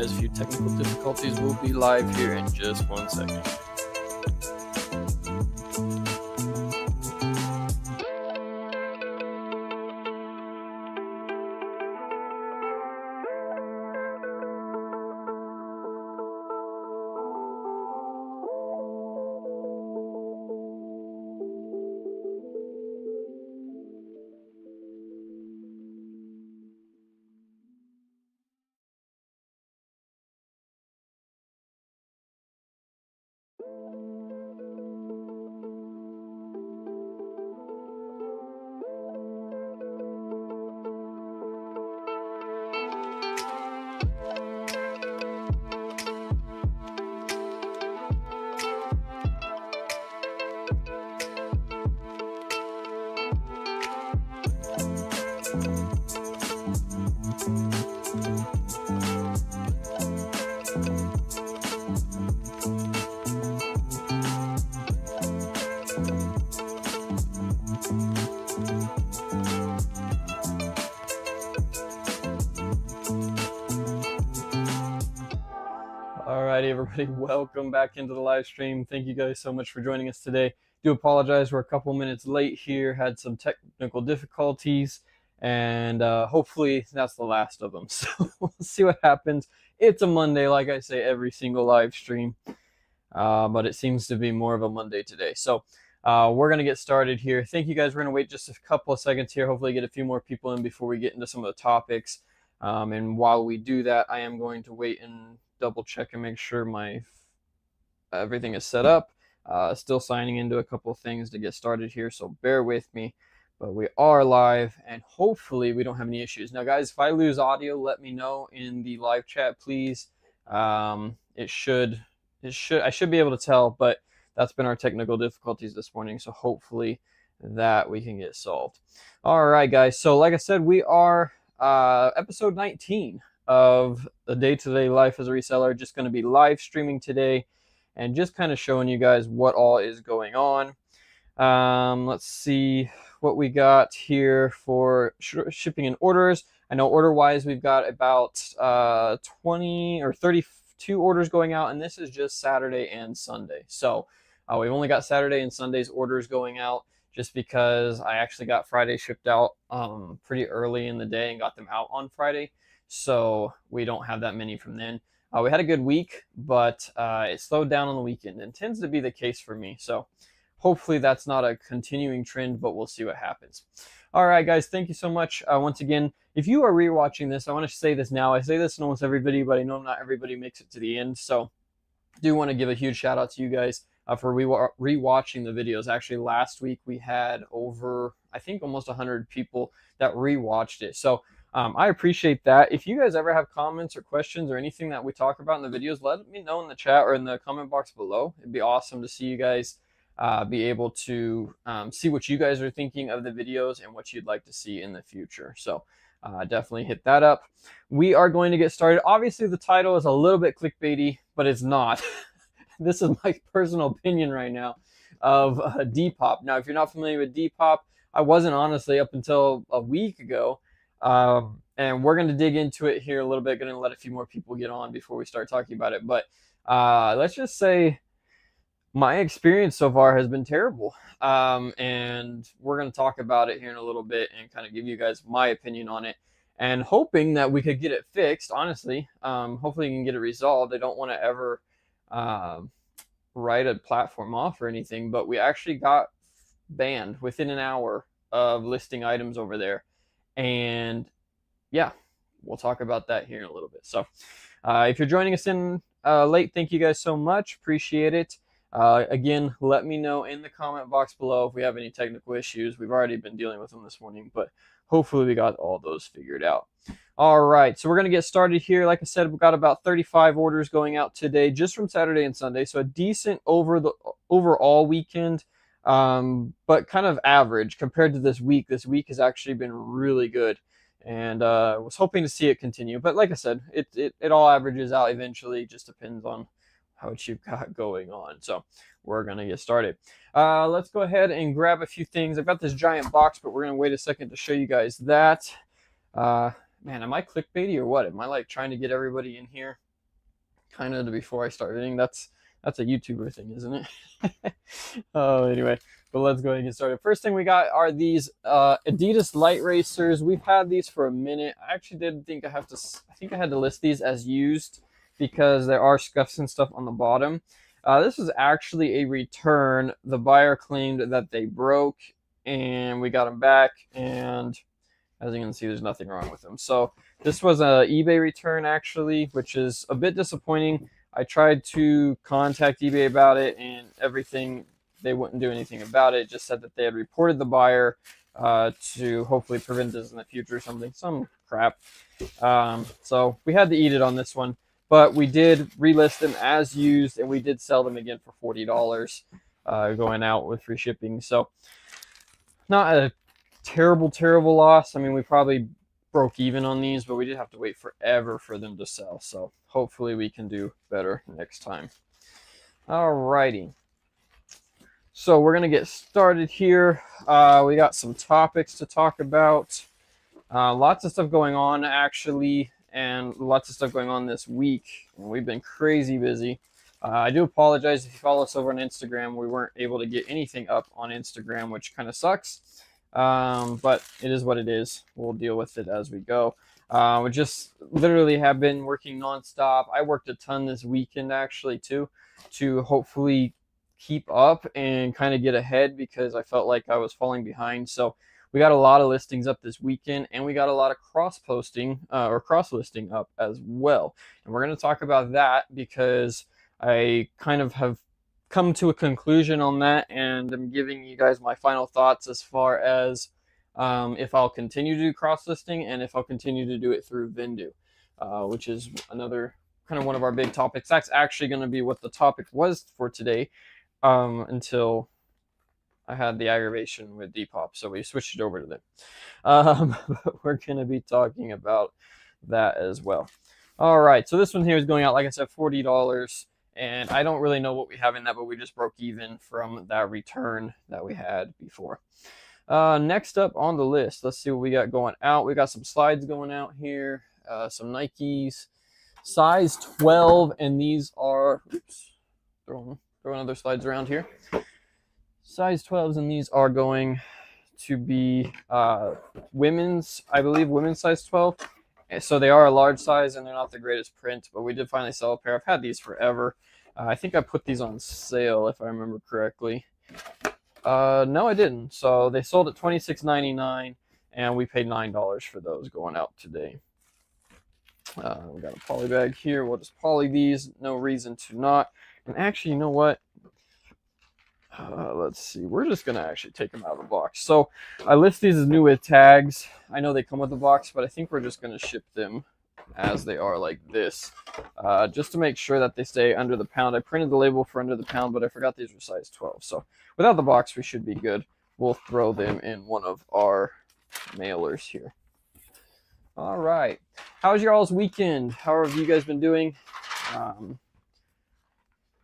guys a few technical difficulties. We'll be live here in just 1 second. Alrighty, everybody, welcome back into the live stream. Thank you guys so much for joining us today. Do apologize, we're a couple minutes late here, had some technical difficulties, and hopefully that's the last of them. So we'll see what happens. It's a Monday, like I say, every single live stream, but it seems to be more of a Monday today. So we're going to get started here. Thank you guys. We're going to wait just a couple of seconds here, hopefully get a few more people in before we get into some of the topics. And while we do that, I am going to wait and double check and make sure my everything is set up. Still signing into a couple of things to get started here, so bear with me. But we are live, and hopefully we don't have any issues. Now, guys, if I lose audio, let me know in the live chat, please. I should be able to tell, but that's been our technical difficulties this morning, so hopefully that we can get solved. All right, guys. So, like I said, we are episode 19 of the day-to-day life as a reseller. Just going to be live streaming today and just kind of showing you guys what all is going on. Let's see what we got here for shipping and orders. I know order-wise we've got about 20 or 32 orders going out, and this is just Saturday and Sunday. So we've only got Saturday and Sunday's orders going out just because I actually got Friday shipped out pretty early in the day and got them out on Friday. So we don't have that many from then. We had a good week, but it slowed down on the weekend, and tends to be the case for me. So hopefully that's not a continuing trend, but we'll see what happens. All right, guys, thank you so much. Once again, if you are rewatching this, I want to say this now. I say this in almost every video, but I know not everybody makes it to the end. So I do want to give a huge shout out to you guys for rewatching the videos. Actually, last week we had over, I think, almost 100 people that rewatched it. So I appreciate that. If you guys ever have comments or questions or anything that we talk about in the videos, let me know in the chat or in the comment box below. It'd be awesome to see you guys be able to see what you guys are thinking of the videos and what you'd like to see in the future. So definitely hit that up. We are going to get started. Obviously, the title is a little bit clickbaity, but it's not. This is my personal opinion right now of DEPOP. Now, if you're not familiar with DEPOP, I wasn't honestly up until a week ago. And we're going to dig into it here a little bit. Going to let a few more people get on before we start talking about it. But let's just say my experience so far has been terrible. And we're going to talk about it here in a little bit and kind of give you guys my opinion on it. And hoping that we could get it fixed, honestly. Hopefully you can get it resolved. I don't want to ever write a platform off or anything. But we actually got banned within an hour of listing items over there. And yeah, we'll talk about that here in a little bit. So if you're joining us in late, thank you guys so much. Appreciate it. Again, let me know in the comment box below if we have any technical issues. We've already been dealing with them this morning, but hopefully we got all those figured out. All right, so we're going to get started here. Like I said, we've got about 35 orders going out today just from Saturday and Sunday. So a decent overall weekend. But kind of average compared to this week. This week has actually been really good, and was hoping to see it continue. But like I said, it all averages out eventually. Just depends on how much you've got going on. So we're gonna get started. Let's go ahead and grab a few things. I've got this giant box, but we're gonna wait a second to show you guys that. Man, am I clickbaity or what? Am I like trying to get everybody in here? kind of before I start editing. That's a YouTuber thing, isn't it? Oh, anyway, but let's go ahead and get started. First thing we got are these Adidas light racers. We've had these for a minute. I actually did think I think I had to list these as used because there are scuffs and stuff on the bottom. This is actually a return. The buyer claimed that they broke, and we got them back, and as you can see, there's nothing wrong with them. So this was a eBay return actually, which is a bit disappointing. I tried to contact eBay about it and everything. They wouldn't do anything about it. Just said that they had reported the buyer to hopefully prevent this in the future or something. Some crap. So we had to eat it on this one. But we did relist them as used, and we did sell them again for $40 going out with free shipping. So not a terrible loss. I mean, we probably broke even on these, but we did have to wait forever for them to sell. So hopefully we can do better next time. Alrighty. So we're going to get started here. We got some topics to talk about. Lots of stuff going on, actually, and lots of stuff going on this week. We've been crazy busy. I do apologize if you follow us over on Instagram. We weren't able to get anything up on Instagram, which kind of sucks. But it is what it is. We'll deal with it as we go. We just literally have been working nonstop. I worked a ton this weekend actually too, to hopefully keep up and kind of get ahead because I felt like I was falling behind. So we got a lot of listings up this weekend, and we got a lot of cross-posting or cross-listing up as well. And we're going to talk about that because I kind of have come to a conclusion on that, and I'm giving you guys my final thoughts as far as if I'll continue to do cross-listing and if I'll continue to do it through Vendoo, which is another kind of one of our big topics. That's actually going to be what the topic was for today until I had the aggravation with DEPOP, so we switched it over to them. But we're going to be talking about that as well. All right, so this one here is going out, like I said, $40. And I don't really know what we have in that, but we just broke even from that return that we had before. Next up on the list, let's see what we got going out. We got some slides going out here, some Nikes, size 12, and these are, oops, throwing other slides around here. Size 12s, and these are going to be women's, I believe, women's size 12. So they are a large size, and they're not the greatest print, but we did finally sell a pair. I've had these forever. I think I put these on sale, if I remember correctly. No, I didn't. So they sold at $26.99, and we paid $9 for those going out today. We got a poly bag here. We'll just poly these. No reason to not. And actually, you know what? Let's see. We're just going to actually take them out of the box. So I list these as new with tags. I know they come with the box, but I think we're just going to ship them as they are like this, just to make sure that they stay under the pound. I printed the label for under the pound, but I forgot these were size 12. So without the box, we should be good. We'll throw them in one of our mailers here. All right. How's your all's weekend? How have you guys been doing?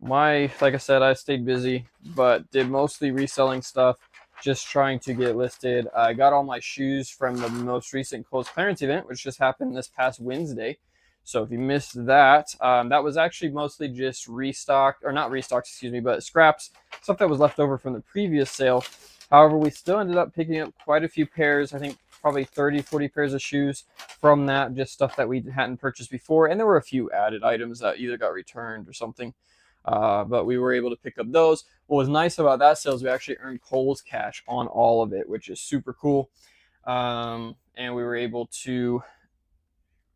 Like I said, I stayed busy, but did mostly reselling stuff, just trying to get listed. I got all my shoes from the most recent Kohl's clearance event, which just happened this past Wednesday. So if you missed that, that was actually mostly just restocked, or not restocked, excuse me, but scraps, stuff that was left over from the previous sale. However, we still ended up picking up quite a few pairs, I think probably 30, 40 pairs of shoes from that, just stuff that we hadn't purchased before. And there were a few added items that either got returned or something. But we were able to pick up those. What was nice about that sale is we actually earned Kohl's cash on all of it, which is super cool. And we were able to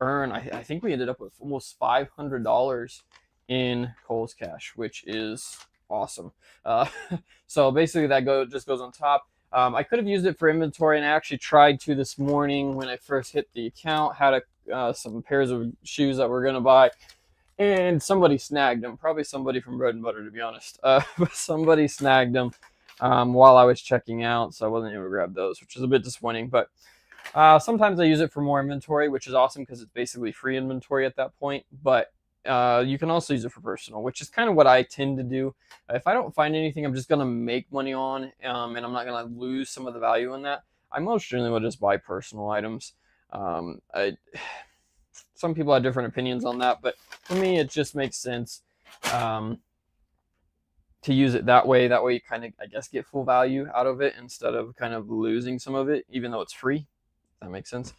earn, I think we ended up with almost $500 in Kohl's cash, which is awesome. So basically that just goes on top. I could have used it for inventory, and I actually tried to this morning when I first hit the account, had some pairs of shoes that we're going to buy. And somebody snagged them, probably somebody from Bread and Butter, to be honest. But somebody snagged them while I was checking out, so I wasn't able to grab those, which is a bit disappointing. But sometimes I use it for more inventory, which is awesome because it's basically free inventory at that point. But you can also use it for personal, which is kind of what I tend to do. If I don't find anything I'm just going to make money on, and I'm not going to lose some of the value in that, I most generally will just buy personal items. some people have different opinions on that, but for me, it just makes sense to use it that way. That way you kind of, I guess, get full value out of it instead of kind of losing some of it, even though it's free. If that makes sense.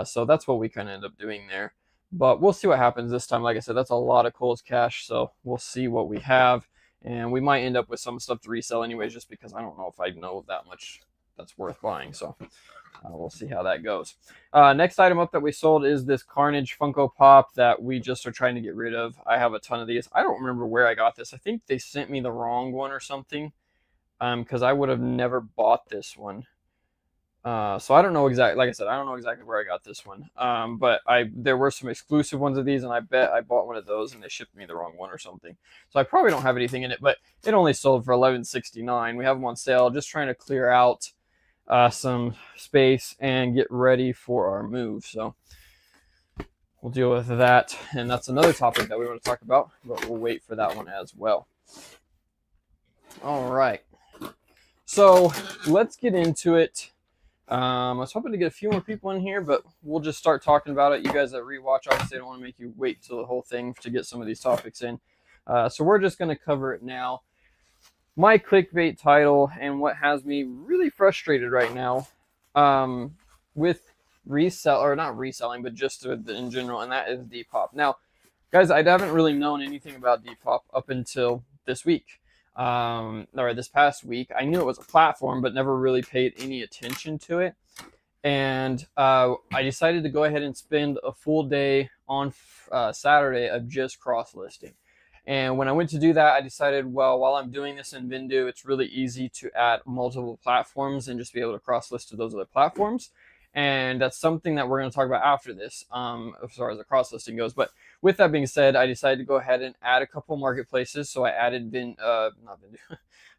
So that's what we kind of end up doing there. But we'll see what happens this time. Like I said, that's a lot of Kohl's cash, so we'll see what we have. And we might end up with some stuff to resell anyways, just because I don't know if I know that much that's worth buying. So we'll see how that goes. Next item up that we sold is this Carnage Funko Pop that we just are trying to get rid of. I have a ton of these. I don't remember where I got this. I think they sent me the wrong one or something, because I would have never bought this one. So I don't know exactly, like I said, I don't know exactly where I got this one. But there were some exclusive ones of these, and I bet I bought one of those and they shipped me the wrong one or something. So I probably don't have anything in it, but it only sold for $11.69. We have them on sale, just trying to clear out some space and get ready for our move. So we'll deal with that, and that's another topic that we want to talk about, but we'll wait for that one as well. All right, so let's get into it. I was hoping to get a few more people in here, but we'll just start talking about it. You guys that rewatch, obviously I don't want to make you wait till the whole thing to get some of these topics in. So we're just going to cover it now. My clickbait title and what has me really frustrated right now with not reselling, but just in general, and that is DEPOP. Now, guys, I haven't really known anything about DEPOP up until this week. Or this past week. I knew it was a platform, but never really paid any attention to it. And I decided to go ahead and spend a full day on Saturday of just cross-listing. And when I went to do that, I decided, well, while I'm doing this in Vendoo, it's really easy to add multiple platforms and just be able to cross-list to those other platforms. And that's something that we're going to talk about after this, as far as the cross-listing goes. But with that being said, I decided to go ahead and add a couple marketplaces. So I added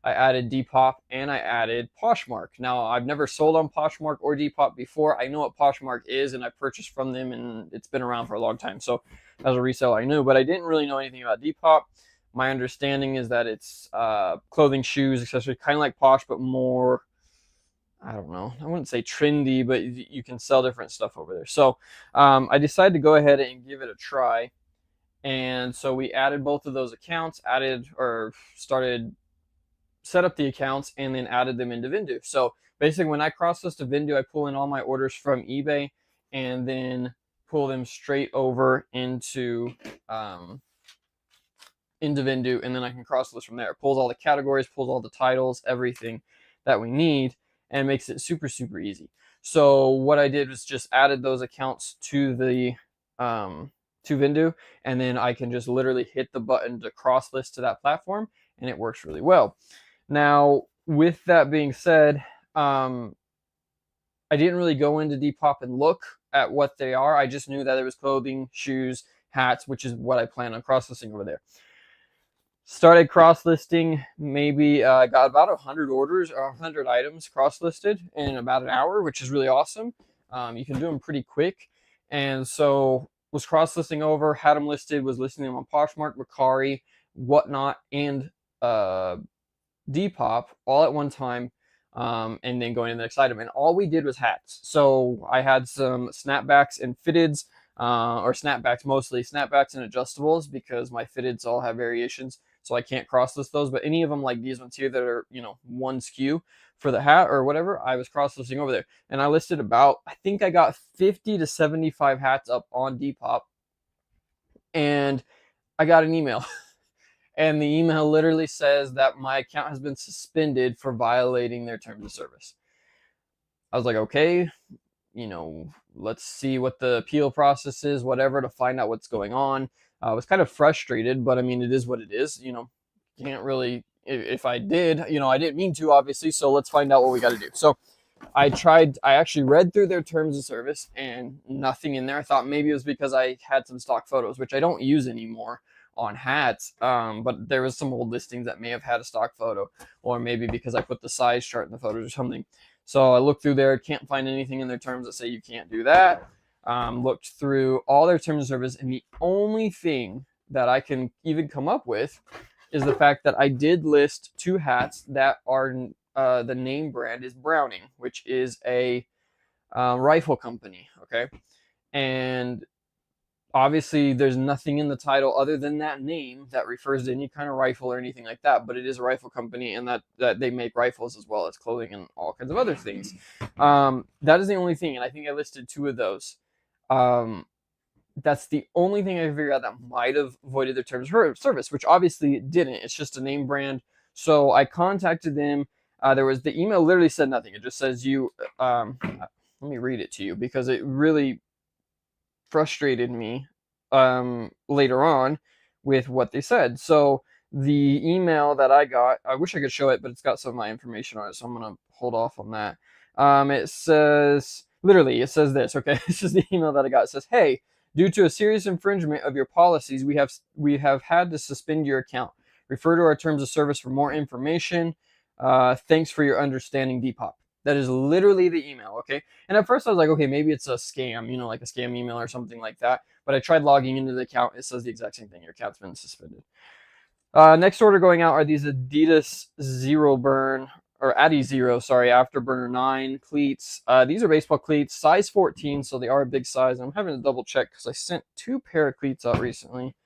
I added Depop and I added Poshmark. Now, I've never sold on Poshmark or Depop before. I know what Poshmark is, and I purchased from them, and it's been around for a long time. So as a reseller, I knew, but I didn't really know anything about Depop. My understanding is that it's clothing, shoes, accessories, kind of like Posh, but more, I don't know, I wouldn't say trendy, but you can sell different stuff over there. So I decided to go ahead and give it a try. And so we added both of those accounts, set up the accounts, and then added them into Vendoo. So basically, when I cross-list a Vendoo, I pull in all my orders from eBay and then pull them straight over into Vendoo, and then I can cross-list from there. It pulls all the categories, pulls all the titles, everything that we need, and makes it super, super easy. So what I did was just added those accounts to the to Vendoo, and then I can just literally hit the button to cross-list to that platform, and it works really well. Now, with that being said, I didn't really go into Depop and look at what they are. I just knew that it was clothing, shoes, hats, which is what I plan on cross-listing over there. Started cross-listing, maybe got about 100 orders or 100 items cross-listed in about an hour, which is really awesome. You can do them pretty quick. And so was cross-listing over, had them listed, was listing them on Poshmark, Mercari, whatnot, and Depop all at one time, and then going to the next item. And all we did was hats. So I had some snapbacks and fitteds, or snapbacks mostly, snapbacks and adjustables, because my fitteds all have variations, so I can't cross-list those. But any of them like these ones here that are, one SKU for the hat or whatever, I was cross-listing over there. And I listed about, I think I got 50 to 75 hats up on Depop, and I got an email. And the email literally says that my account has been suspended for violating their terms of service. I was like, okay, let's see what the appeal process is, whatever, to find out what's going on. I was kind of frustrated, but I mean, it is what it is. Can't really, if I did, I didn't mean to, obviously. So let's find out what we got to do. So I actually read through their terms of service, and nothing in there. I thought maybe it was because I had some stock photos, which I don't use anymore on hats, but there was some old listings that may have had a stock photo, or maybe because I put the size chart in the photos or something. So I looked through there, can't find anything in their terms that say you can't do that. Looked through all their terms of service, and the only thing that I can even come up with is the fact that I did list 2 hats that are the name brand is Browning, which is a rifle company. Okay, and obviously there's nothing in the title other than that name that refers to any kind of rifle or anything like that, but it is a rifle company, and that they make rifles as well as clothing and all kinds of other things. That is the only thing, and I think I listed 2 of those. That's the only thing I figured out that might have voided their terms of service, which obviously it didn't. It's just a name brand. So I contacted them. There was, the email literally said nothing. It just says let me read it to you because it really frustrated me later on with what they said. So the email that I got, I wish I could show it, but it's got some of my information on it, so I'm gonna hold off on that. It says, literally, it says this. Okay, this is the email that I got. It says, "Hey, due to a serious infringement of your policies, we have had to suspend your account. Refer to our terms of service for more information. Thanks for your understanding, DEPOP." That is literally the email, okay? And at first I was like, okay, maybe it's a scam, you know, like a scam email or something like that. But I tried logging into the account. It says the exact same thing. Your account's been suspended. Next order going out are these Adidas Zero Burn, or Adi Zero, sorry, Afterburner 9 cleats. These are baseball cleats, size 14, so they are a big size. I'm having to double check because I sent 2 pair of cleats out recently.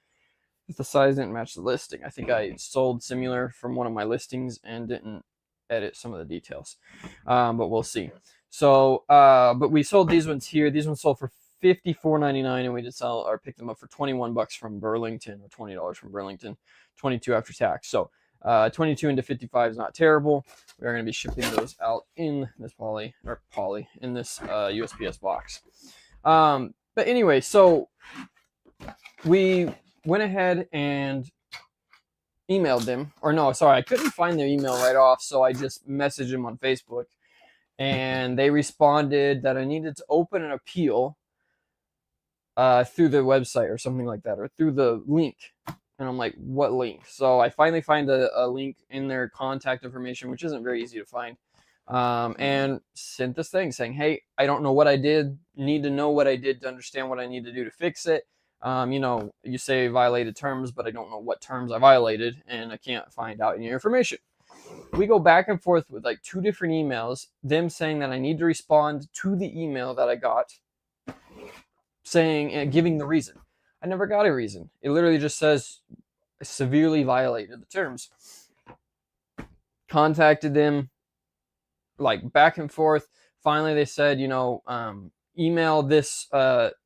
If the size didn't match the listing, I think I sold similar from one of my listings and didn't edit some of the details, but we'll see. So but we sold these ones here. These ones sold for $54.99, and we did sell or pick them up for $21 from Burlington, or $20 from Burlington, 22 after tax. So 22 into 55 is not terrible. We are going to be shipping those out in this in this USPS box. But anyway, so we went ahead and emailed them, or no, sorry, I couldn't find their email right off, so I just messaged them on Facebook, and they responded that I needed to open an appeal through the website or something like that, or through the link. And I'm like, what link? So I finally find a link in their contact information, which isn't very easy to find, and sent this thing saying, hey, I don't know what I did, need to know what I did to understand what I need to do to fix it. You know, you say violated terms, but I don't know what terms I violated, and I can't find out any information. We go back and forth with like 2 different emails, them saying that I need to respond to the email that I got, saying and giving the reason. I never got a reason. It literally just says severely violated the terms. Contacted them, like back and forth. Finally, they said, you know, email this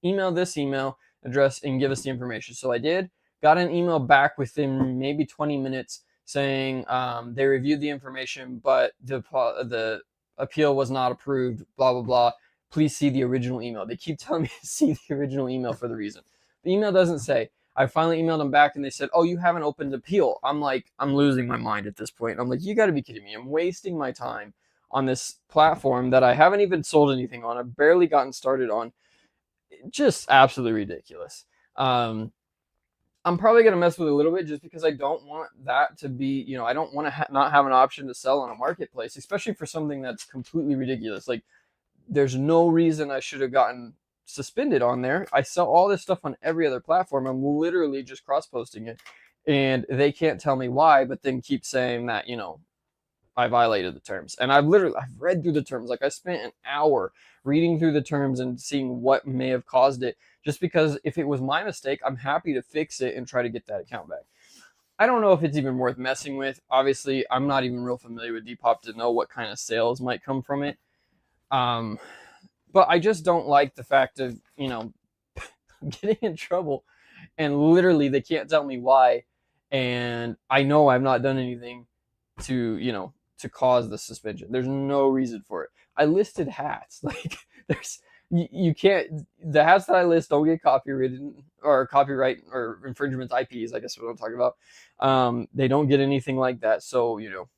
email address and give us the information. So I did. Got an email back within maybe 20 minutes saying they reviewed the information, but the appeal was not approved, blah, blah, blah. Please see the original email. They keep telling me to see the original email for the reason. The email doesn't say. I finally emailed them back, and they said, oh, you haven't opened appeal. I'm like, I'm losing my mind at this point. I'm like, you got to be kidding me. I'm wasting my time on this platform that I haven't even sold anything on. I've barely gotten started on. Just absolutely ridiculous. I'm probably going to mess with it a little bit just because I don't want that to be, you know, I don't want to not have an option to sell on a marketplace, especially for something that's completely ridiculous. Like, there's no reason I should have gotten suspended on there. I sell all this stuff on every other platform. I'm literally just cross-posting it, and they can't tell me why, but then keep saying that, you know, I violated the terms. And I've read through the terms. Like, I spent an hour reading through the terms and seeing what may have caused it, just because if it was my mistake, I'm happy to fix it and try to get that account back. I don't know if it's even worth messing with. Obviously, I'm not even real familiar with Depop to know what kind of sales might come from it. But I just don't like the fact of, you know, getting in trouble and literally they can't tell me why. And I know I've not done anything to, you know, to cause the suspension. There's no reason for it. I listed hats. Like, you can't, the hats that I list don't get copyrighted or copyright or infringements, IPs, I guess what I'm talking about. They don't get anything like that. So, you know,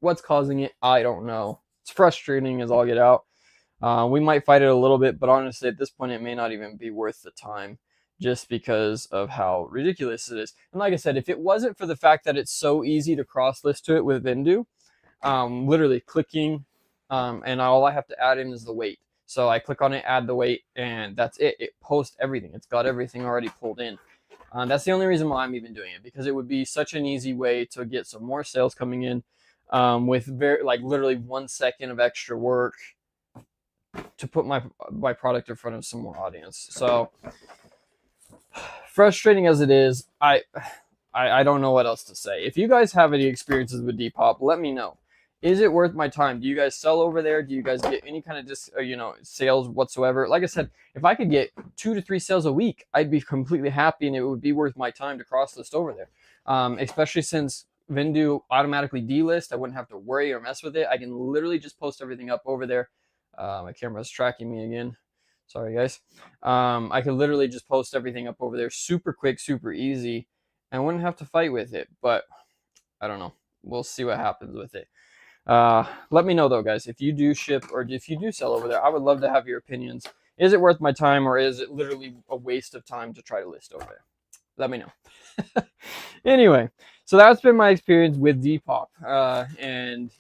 what's causing it? I don't know. It's frustrating as all get out. We might fight it a little bit, but honestly, at this point, it may not even be worth the time just because of how ridiculous it is. And like I said, if it wasn't for the fact that it's so easy to cross-list to it with Vendoo, literally clicking, and all I have to add in is the weight. So I click on it, add the weight, and that's it. It posts everything. It's got everything already pulled in. That's the only reason why I'm even doing it, because it would be such an easy way to get some more sales coming in with literally 1 second of extra work to put my product in front of some more audience. So frustrating as it is, I don't know what else to say. If you guys have any experiences with Depop, let me know. Is it worth my time? Do you guys sell over there? Do you guys get any kind of sales whatsoever? Like I said, if I could get 2 to 3 sales a week, I'd be completely happy, and it would be worth my time to cross list over there. Especially since Vendoo automatically delist, I wouldn't have to worry or mess with it. I can literally just post everything up over there. My camera's tracking me again. Sorry, guys. I could literally just post everything up over there super quick, super easy. I wouldn't have to fight with it, but I don't know. We'll see what happens with it. Let me know though, guys, if you do ship or if you do sell over there. I would love to have your opinions. Is it worth my time, or is it literally a waste of time to try to list over there? Let me know. Anyway, so that's been my experience with Depop, and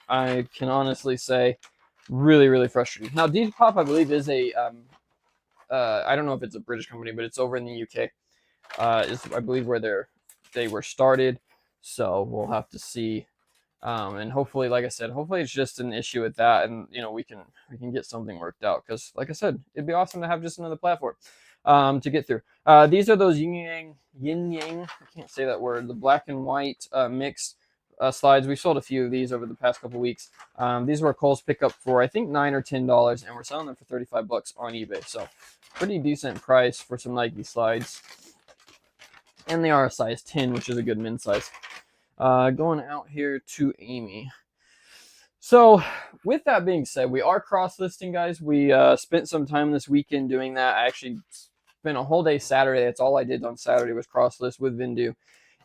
I can honestly say really, really frustrating. Now, Depop, I believe, is a I don't know if it's a British company, but it's over in the UK. Is I believe where they were started. So we'll have to see, and hopefully, like I said, hopefully it's just an issue with that, and we can get something worked out. Because like I said, it'd be awesome to have just another platform to get through. These are those yin yang. I can't say that word. The black and white mixed slides. We sold a few of these over the past couple weeks. These were Kohl's pickup for I think $9 or $10, and we're selling them for $35 on eBay. So pretty decent price for some Nike slides. And they are a size 10, which is a good men's size. Going out here to Amy. So with that being said, we are cross-listing, guys. We spent some time this weekend doing that. I actually spent a whole day Saturday. That's all I did on Saturday was cross-list with Vendoo.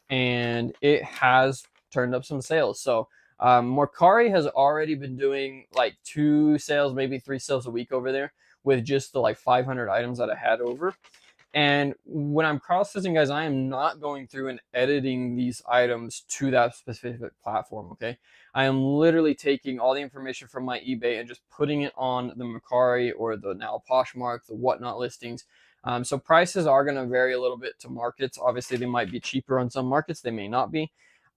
And it has turned up some sales. So Mercari has already been doing like 2 sales, maybe 3 sales a week over there with just the like 500 items that I had over. And when I'm cross-listing, guys, I am not going through and editing these items to that specific platform, okay? I am literally taking all the information from my eBay and just putting it on the Mercari or the now Poshmark, the whatnot listings. So prices are going to vary a little bit to markets. Obviously, they might be cheaper on some markets. They may not be.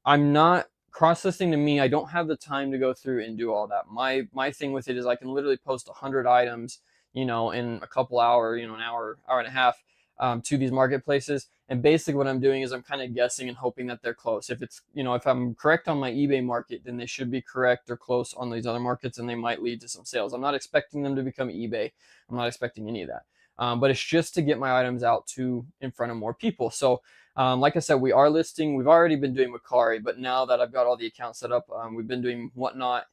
I'm not cross-listing. To me, I don't have the time to go through and do all that. My thing with it is I can literally post 100 items, in a couple hours, an hour and a half. To these marketplaces, and basically what I'm doing is I'm kind of guessing and hoping that they're close. If it's if I'm correct on my eBay market, then they should be correct or close on these other markets, and they might lead to some sales. I'm not expecting them to become eBay. I'm not expecting any of that, but it's just to get my items out in front of more people. So like I said, we are listing. We've already been doing Mercari, but now that I've got all the accounts set up, we've been doing whatnot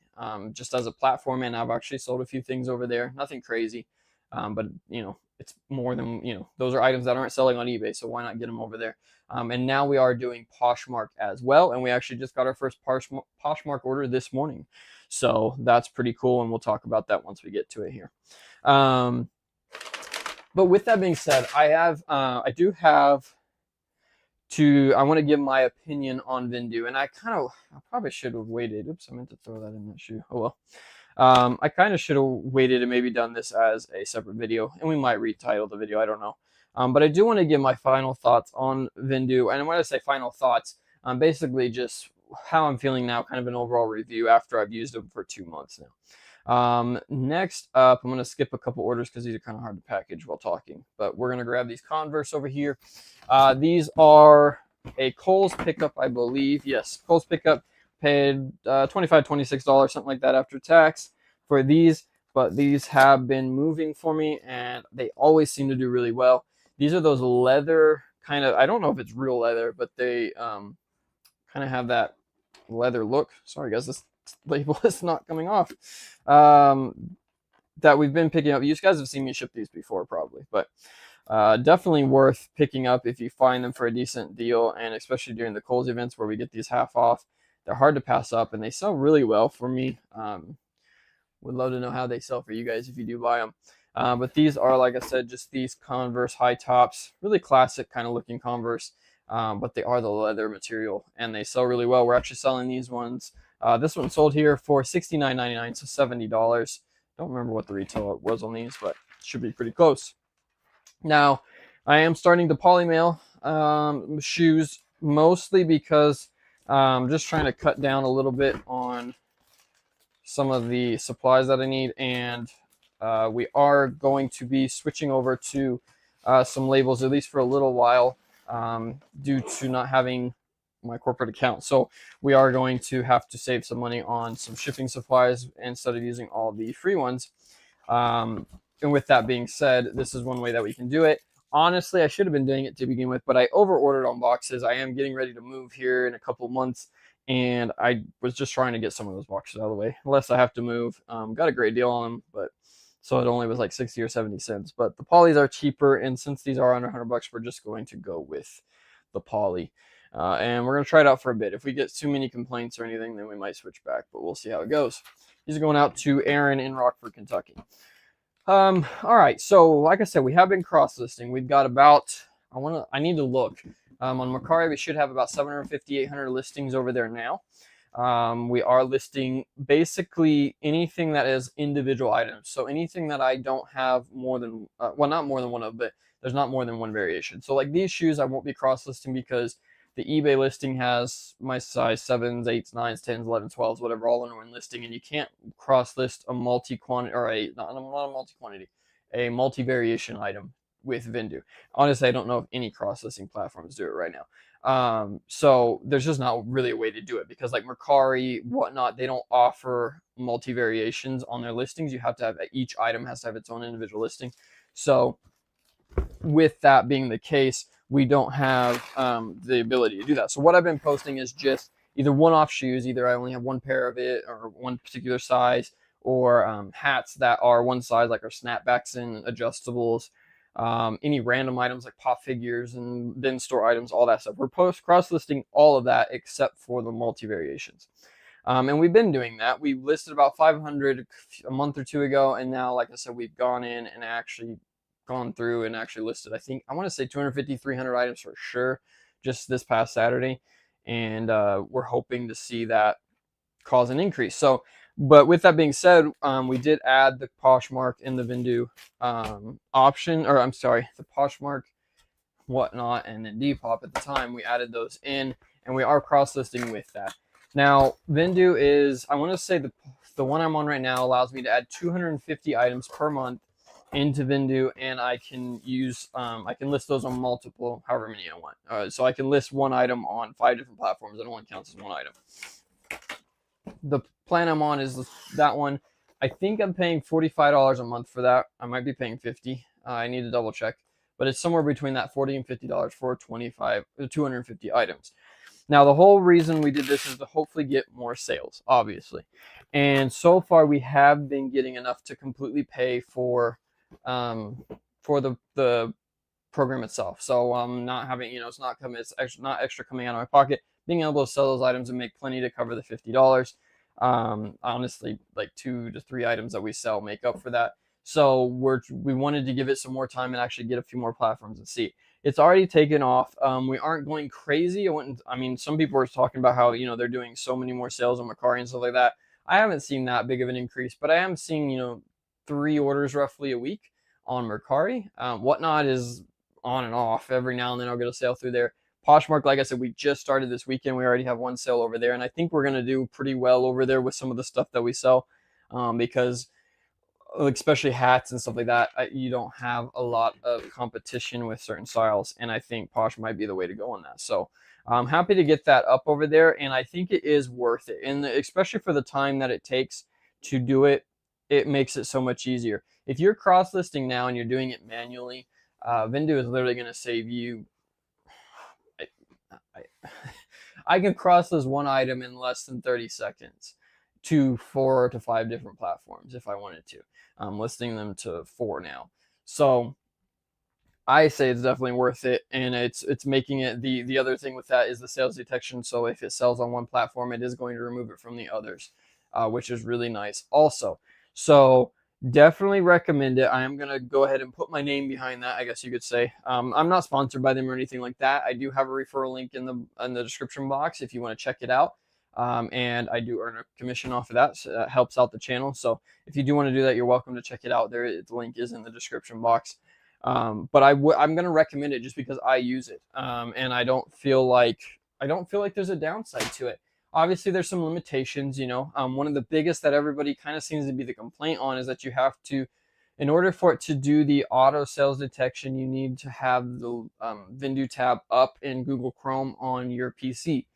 just as a platform, and I've actually sold a few things over there. Nothing crazy, but it's more than, those are items that aren't selling on eBay, so why not get them over there? And now we are doing Poshmark as well, and we actually just got our first Poshmark order this morning. So that's pretty cool, and we'll talk about that once we get to it here. But with that being said, I want to give my opinion on Vendoo, and I probably should have waited. Oops, I meant to throw that in that shoe. Oh well. I kind of should have waited and maybe done this as a separate video, and we might retitle the video, I don't know. But I do want to give my final thoughts on Vendoo, and when I say final thoughts, basically just how I'm feeling now, kind of an overall review after I've used them for 2 months now. Next up, I'm going to skip a couple orders because these are kind of hard to package while talking, but we're going to grab these Converse over here. These are a Kohl's pickup, I believe. Yes, Kohl's pickup. Paid $25, $26, something like that after tax for these, but these have been moving for me, and they always seem to do really well. These are those leather kind of, I don't know if it's real leather, but they kind of have that leather look. Sorry guys, this label is not coming off. That we've been picking up. You guys have seen me ship these before probably, but definitely worth picking up if you find them for a decent deal, and especially during the Kohl's events where we get these half off. They're hard to pass up, and they sell really well for me. Would love to know how they sell for you guys if you do buy them. But these are, like I said, just these Converse high tops, really classic kind of looking Converse, but they are the leather material, and they sell really well. We're actually selling these ones. This one sold here for $69.99, so $70. Don't remember what the retail was on these, but it should be pretty close. Now, I am starting to polymail shoes, mostly because I'm just trying to cut down a little bit on some of the supplies that I need, and we are going to be switching over to some labels, at least for a little while, due to not having my corporate account. So we are going to have to save some money on some shipping supplies instead of using all the free ones. And with that being said, this is one way that we can do it. Honestly, I should have been doing it to begin with, but I over ordered on boxes. I am getting ready to move here in a couple months, and I was just trying to get some of those boxes out of the way, unless I have to move. Got a great deal on them, but so it only was like 60 or 70 cents. But the polys are cheaper, and since these are under 100 bucks, we're just going to go with the poly. And we're going to try it out for a bit. If we get too many complaints or anything, then we might switch back, but we'll see how it goes. These are going out to Aaron in Rockford, Kentucky. All right, so like I said, we have been cross-listing. We've got about, I need to look. On Mercari, we should have about 750, 800 listings over there now. We are listing basically anything that is individual items. So anything that I don't have more than, well, not more than one of, but there's not more than one variation. So like these shoes, I won't be cross-listing because the eBay listing has my size 7s, 8s, 9s, 10s, 11s, 12s, whatever, all in one listing, and you can't cross-list a multi-quantity, or not a multi-quantity, a multi-variation item with Vendoo. Honestly, I don't know if any cross-listing platforms do it right now. So there's just not really a way to do it because like Mercari, whatnot, they don't offer multi-variations on their listings. You have to have, each item has to have its own individual listing. So with that being the case, we don't have the ability to do that. So what I've been posting is just either one-off shoes, either I only have one pair of it or one particular size, or hats that are one size, like our snapbacks and adjustables, any random items like pop figures and bin store items, all that stuff. We're cross-listing all of that except for the multi-variations. And we've been doing that. We listed about 500 a month or two ago, and now, like I said, we've gone in and actually gone through and actually listed, I want to say 250, 300 items for sure just this past Saturday. And we're hoping to see that cause an increase. So, but with that being said, we did add the Poshmark in the Vendoo option, or I'm sorry, the Poshmark, whatnot, and then Depop at the time. We added those in, and we are cross-listing with that. Now, Vendoo is, I want to say the one I'm on right now allows me to add 250 items per month into Vendoo, and I can use, I can list those on multiple, however many I want. So I can list one item on 5 different platforms, and it only counts as one item. The plan I'm on is that one. I think I'm paying $45 a month for that. I might be paying $50. I need to double check, but it's somewhere between that $40 and $50 for 250 items. Now, the whole reason we did this is to hopefully get more sales, obviously. And so far, we have been getting enough to completely pay for the program itself. So I'm not having, it's not extra coming out of my pocket. Being able to sell those items and make plenty to cover the $50. Honestly, like 2 to 3 items that we sell make up for that. So we wanted to give it some more time and actually get a few more platforms and see. It's already taken off. We aren't going crazy. Some people are talking about how, they're doing so many more sales on Mercari and stuff like that. I haven't seen that big of an increase, but I am seeing, 3 orders roughly a week on Mercari. Whatnot is on and off. Every now and then I'll get a sale through there. Poshmark, like I said, we just started this weekend. We already have one sale over there, and I think we're going to do pretty well over there with some of the stuff that we sell, because especially hats and stuff like that, you don't have a lot of competition with certain styles, and I think Posh might be the way to go on that. So I'm happy to get that up over there, and I think it is worth it, and especially for the time that it takes to do it, it makes it so much easier. If you're cross-listing now and you're doing it manually, Vendoo is literally going to save you. I can cross-list one item in less than 30 seconds to 4 to 5 different platforms if I wanted to. I'm listing them to 4 now. So I say it's definitely worth it, and it's making it, the other thing with that is the sales detection. So if it sells on one platform, it is going to remove it from the others, which is really nice also. So definitely recommend it. I am going to go ahead and put my name behind that, I guess you could say. I'm not sponsored by them or anything like that. I do have a referral link in the description box if you want to check it out. And I do earn a commission off of that, so that helps out the channel. So if you do want to do that, you're welcome to check it out. The link is in the description box. But I'm going to recommend it just because I use it. And I don't feel like there's a downside to it. Obviously, there's some limitations, One of the biggest that everybody kind of seems to be the complaint on is that you have to In order for it to do the auto sales detection, you need to have the Vendoo tab up in Google Chrome on your PC.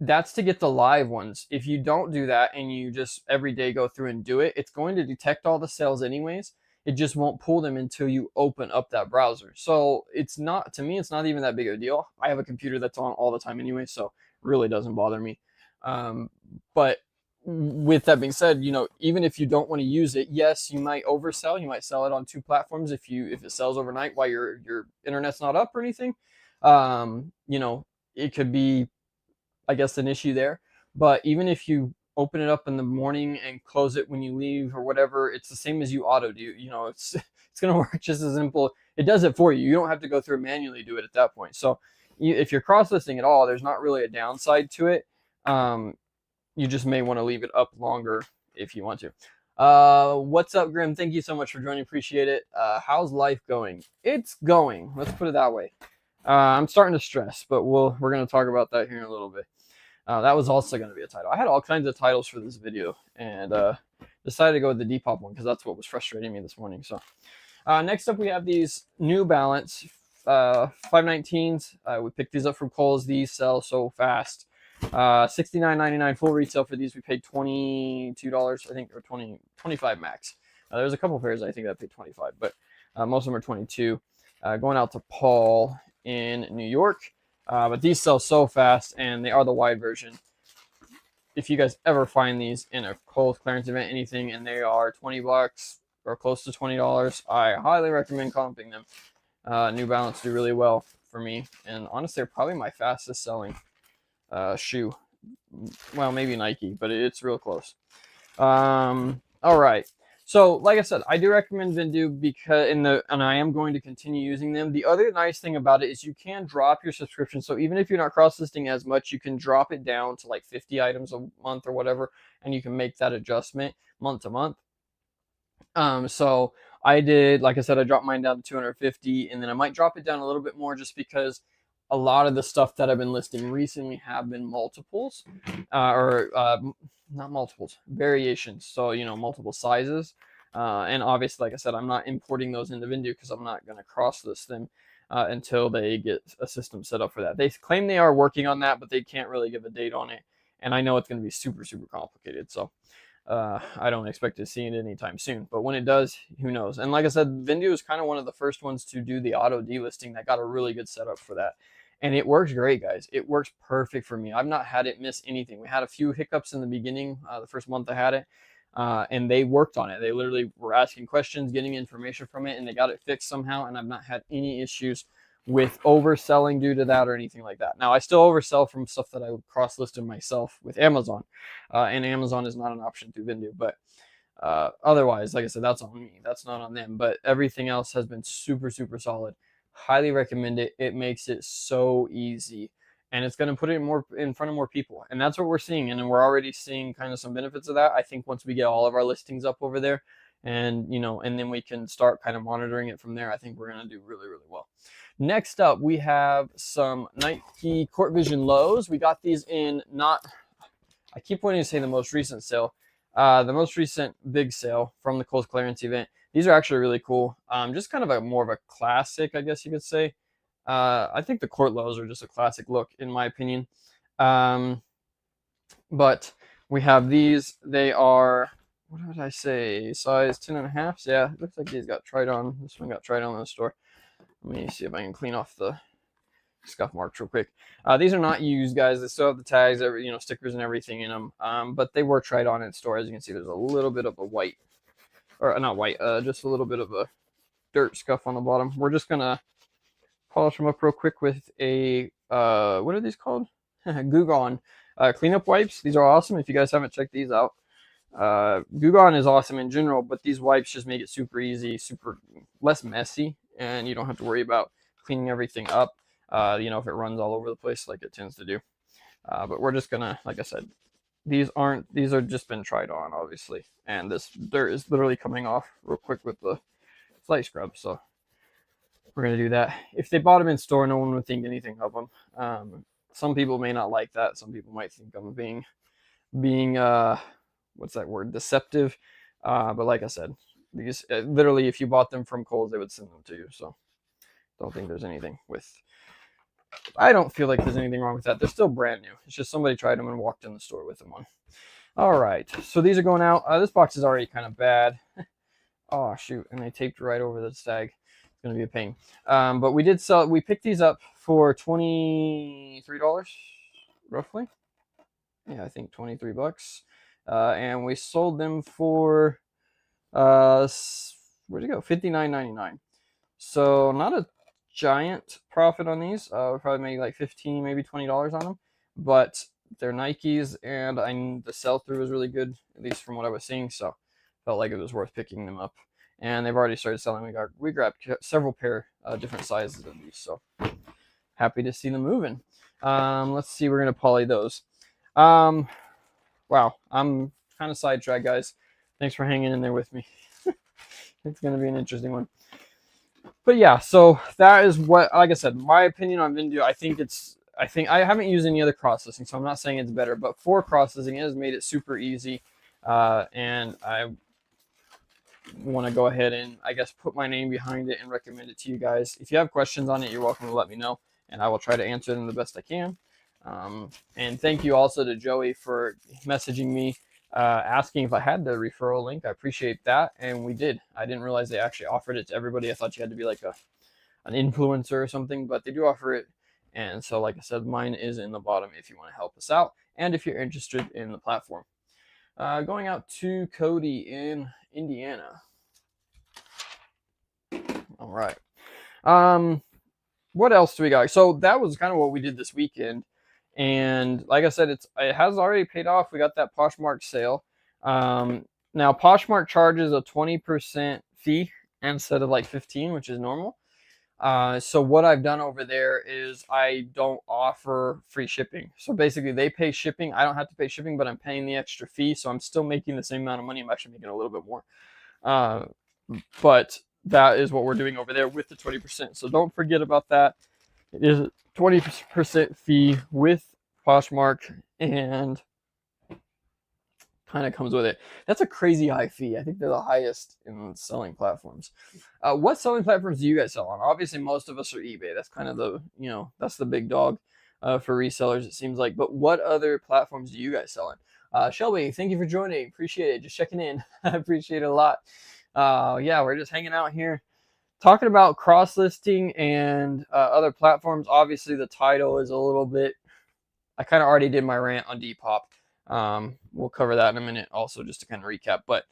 That's to get the live ones. If you don't do that and you just every day go through and do it, it's going to detect all the sales anyways. It just won't pull them until you open up that browser. So it's not, to me, it's not even that big of a deal. I have a computer that's on all the time anyway, so it really doesn't bother me. But with that being said, even if you don't want to use it, yes, you might oversell. You might sell it on 2 platforms if it sells overnight while your internet's not up or anything. It could be, I guess, an issue there. But even if you open it up in the morning and close it when you leave or whatever, it's the same as you auto do. It's going to work just as simple. It does it for you. You don't have to go through and manually do it at that point. So if you're cross-listing at all, there's not really a downside to it. You just may want to leave it up longer if you want to. What's up, Grim? Thank you so much for joining. Appreciate it. How's life going? It's going. Let's put it that way. I'm starting to stress, but we're going to talk about that here in a little bit. That was also going to be a title. I had all kinds of titles for this video, and decided to go with the DEPOP one because that's what was frustrating me this morning. So next up, we have these New Balance 519s. We picked these up from Kohl's. These sell so fast. $69.99 full retail for these. We paid $22, I think, or $25 max. There's a couple pairs I think I paid $25, but most of them are $22. Going out to Paul in New York. But these sell so fast, and they are the wide version. If you guys ever find these in a Kohl's clearance event, anything, and they are $20 or close to $20, I highly recommend comping them. New Balance do really well for me, and honestly, they're probably my fastest selling shoe. Well, maybe Nike, but it's real close. All right. So, like I said, I do recommend Vendoo because and I am going to continue using them. The other nice thing about it is you can drop your subscription. So even if you're not cross-listing as much, you can drop it down to like 50 items a month or whatever, and you can make that adjustment month to month. So I did, like I said, I dropped mine down to 250, and then I might drop it down a little bit more just because a lot of the stuff that I've been listing recently have been multiples, not multiples, variations. So, multiple sizes. And obviously, like I said, I'm not importing those into Vendoo because I'm not going to cross-list them until they get a system set up for that. They claim they are working on that, but they can't really give a date on it. And I know it's going to be super, super complicated. So I don't expect to see it anytime soon. But when it does, who knows? And like I said, Vendoo is kind of one of the first ones to do the auto delisting that got a really good setup for that. And it works great, guys. It works perfect for me. I've not had it miss anything. We had a few hiccups in the beginning, the first month I had it, and they worked on it. They literally were asking questions, getting information from it, and they got it fixed somehow, and I've not had any issues with overselling due to that or anything like that. Now, I still oversell from stuff that I cross-listed myself with Amazon, and Amazon is not an option through Vendoo, but otherwise, like I said, that's on me. That's not on them, but everything else has been super, super solid. Highly recommend it. It makes it so easy, and it's going to put it more in front of more people, and that's what we're seeing, and we're already seeing kind of some benefits of that. I think once we get all of our listings up over there, and and then we can start kind of monitoring it from there, I think we're going to do really, really well. Next up, we have some Nike Court Vision lows. We got these in I keep wanting to say the most recent sale, the most recent big sale from the Kohl's clearance event. These are actually really cool. Just kind of more of a classic, I guess you could say. I think the court lows are just a classic look, in my opinion. But we have these. They are, what did I say, size 10.5. Yeah, it looks like these got tried on. This one got tried on in the store. Let me see if I can clean off the scuff marks real quick. These are not used, guys. They still have the tags, stickers and everything in them. But they were tried on in store. As you can see, there's a little bit of a white, or not white, just a little bit of a dirt scuff on the bottom. We're just gonna polish them up real quick with a what are these called? Goo Gone cleanup wipes. These are awesome. If you guys haven't checked these out, Goo Gone is awesome in general, but these wipes just make it super easy, super less messy, and you don't have to worry about cleaning everything up. If it runs all over the place like it tends to do. But we're just gonna, like I said, these are just been tried on, obviously, and this dirt is literally coming off real quick with the slight scrub. So we're gonna do that. If they bought them in store, no one would think anything of them. Some people may not like that. Some people might think I'm being what's that word? Deceptive. But like I said, these literally, if you bought them from Kohl's, they would send them to you. So don't think there's anything with. I don't feel like there's anything wrong with that. They're still brand new. It's just somebody tried them and walked in the store with them on. All right, so these are going out. This box is already kind of bad. Oh shoot, and they taped right over the tag. It's gonna be a pain. But we did sell. We picked these up for $23 roughly. Yeah, I think 23 bucks. And we sold them for where'd it go? $59.99. So not a giant profit on these. We probably made like $15, maybe $20 on them. But they're Nikes, and the sell-through was really good, at least from what I was seeing. So felt like it was worth picking them up. And they've already started selling. We grabbed several pair different sizes of these. So happy to see them moving. Let's see. We're gonna poly those. Wow, I'm kind of sidetracked, guys. Thanks for hanging in there with me. It's going to be an interesting one. But yeah, so that is what, like I said, my opinion on Vendoo. I think I haven't used any other cross-listing, so I'm not saying it's better. But for cross-listing, it has made it super easy. And I want to go ahead and, I guess, put my name behind it and recommend it to you guys. If you have questions on it, you're welcome to let me know, and I will try to answer them the best I can. And thank you also to Joey for messaging me, asking if I had the referral link. I appreciate that, and we did. I didn't realize they actually offered it to everybody. I thought you had to be like an influencer or something, but they do offer it. And so, like I said, mine is in the bottom if you want to help us out, and if you're interested in the platform. Going out to Cody in Indiana. All right. What else do we got? So that was kind of what we did this weekend. And like I said, it has already paid off. We got that Poshmark sale. Now Poshmark charges a 20% fee instead of like 15, which is normal. So what I've done over there is I don't offer free shipping. So basically they pay shipping. I don't have to pay shipping, but I'm paying the extra fee. So I'm still making the same amount of money. I'm actually making a little bit more. But that is what we're doing over there with the 20%. So don't forget about that. It is a 20% fee with Poshmark, and kind of comes with it. That's a crazy high fee. I think they're the highest in selling platforms. What selling platforms do you guys sell on? Obviously, most of us are eBay. That's kind of the, that's the big dog for resellers, it seems like. But what other platforms do you guys sell on? Shelby, thank you for joining. Appreciate it. Just checking in. I appreciate it a lot. Yeah, we're just hanging out here talking about cross-listing and other platforms. Obviously, the title is a little bit, I kind of already did my rant on DEPOP. We'll cover that in a minute also, just to kind of recap. But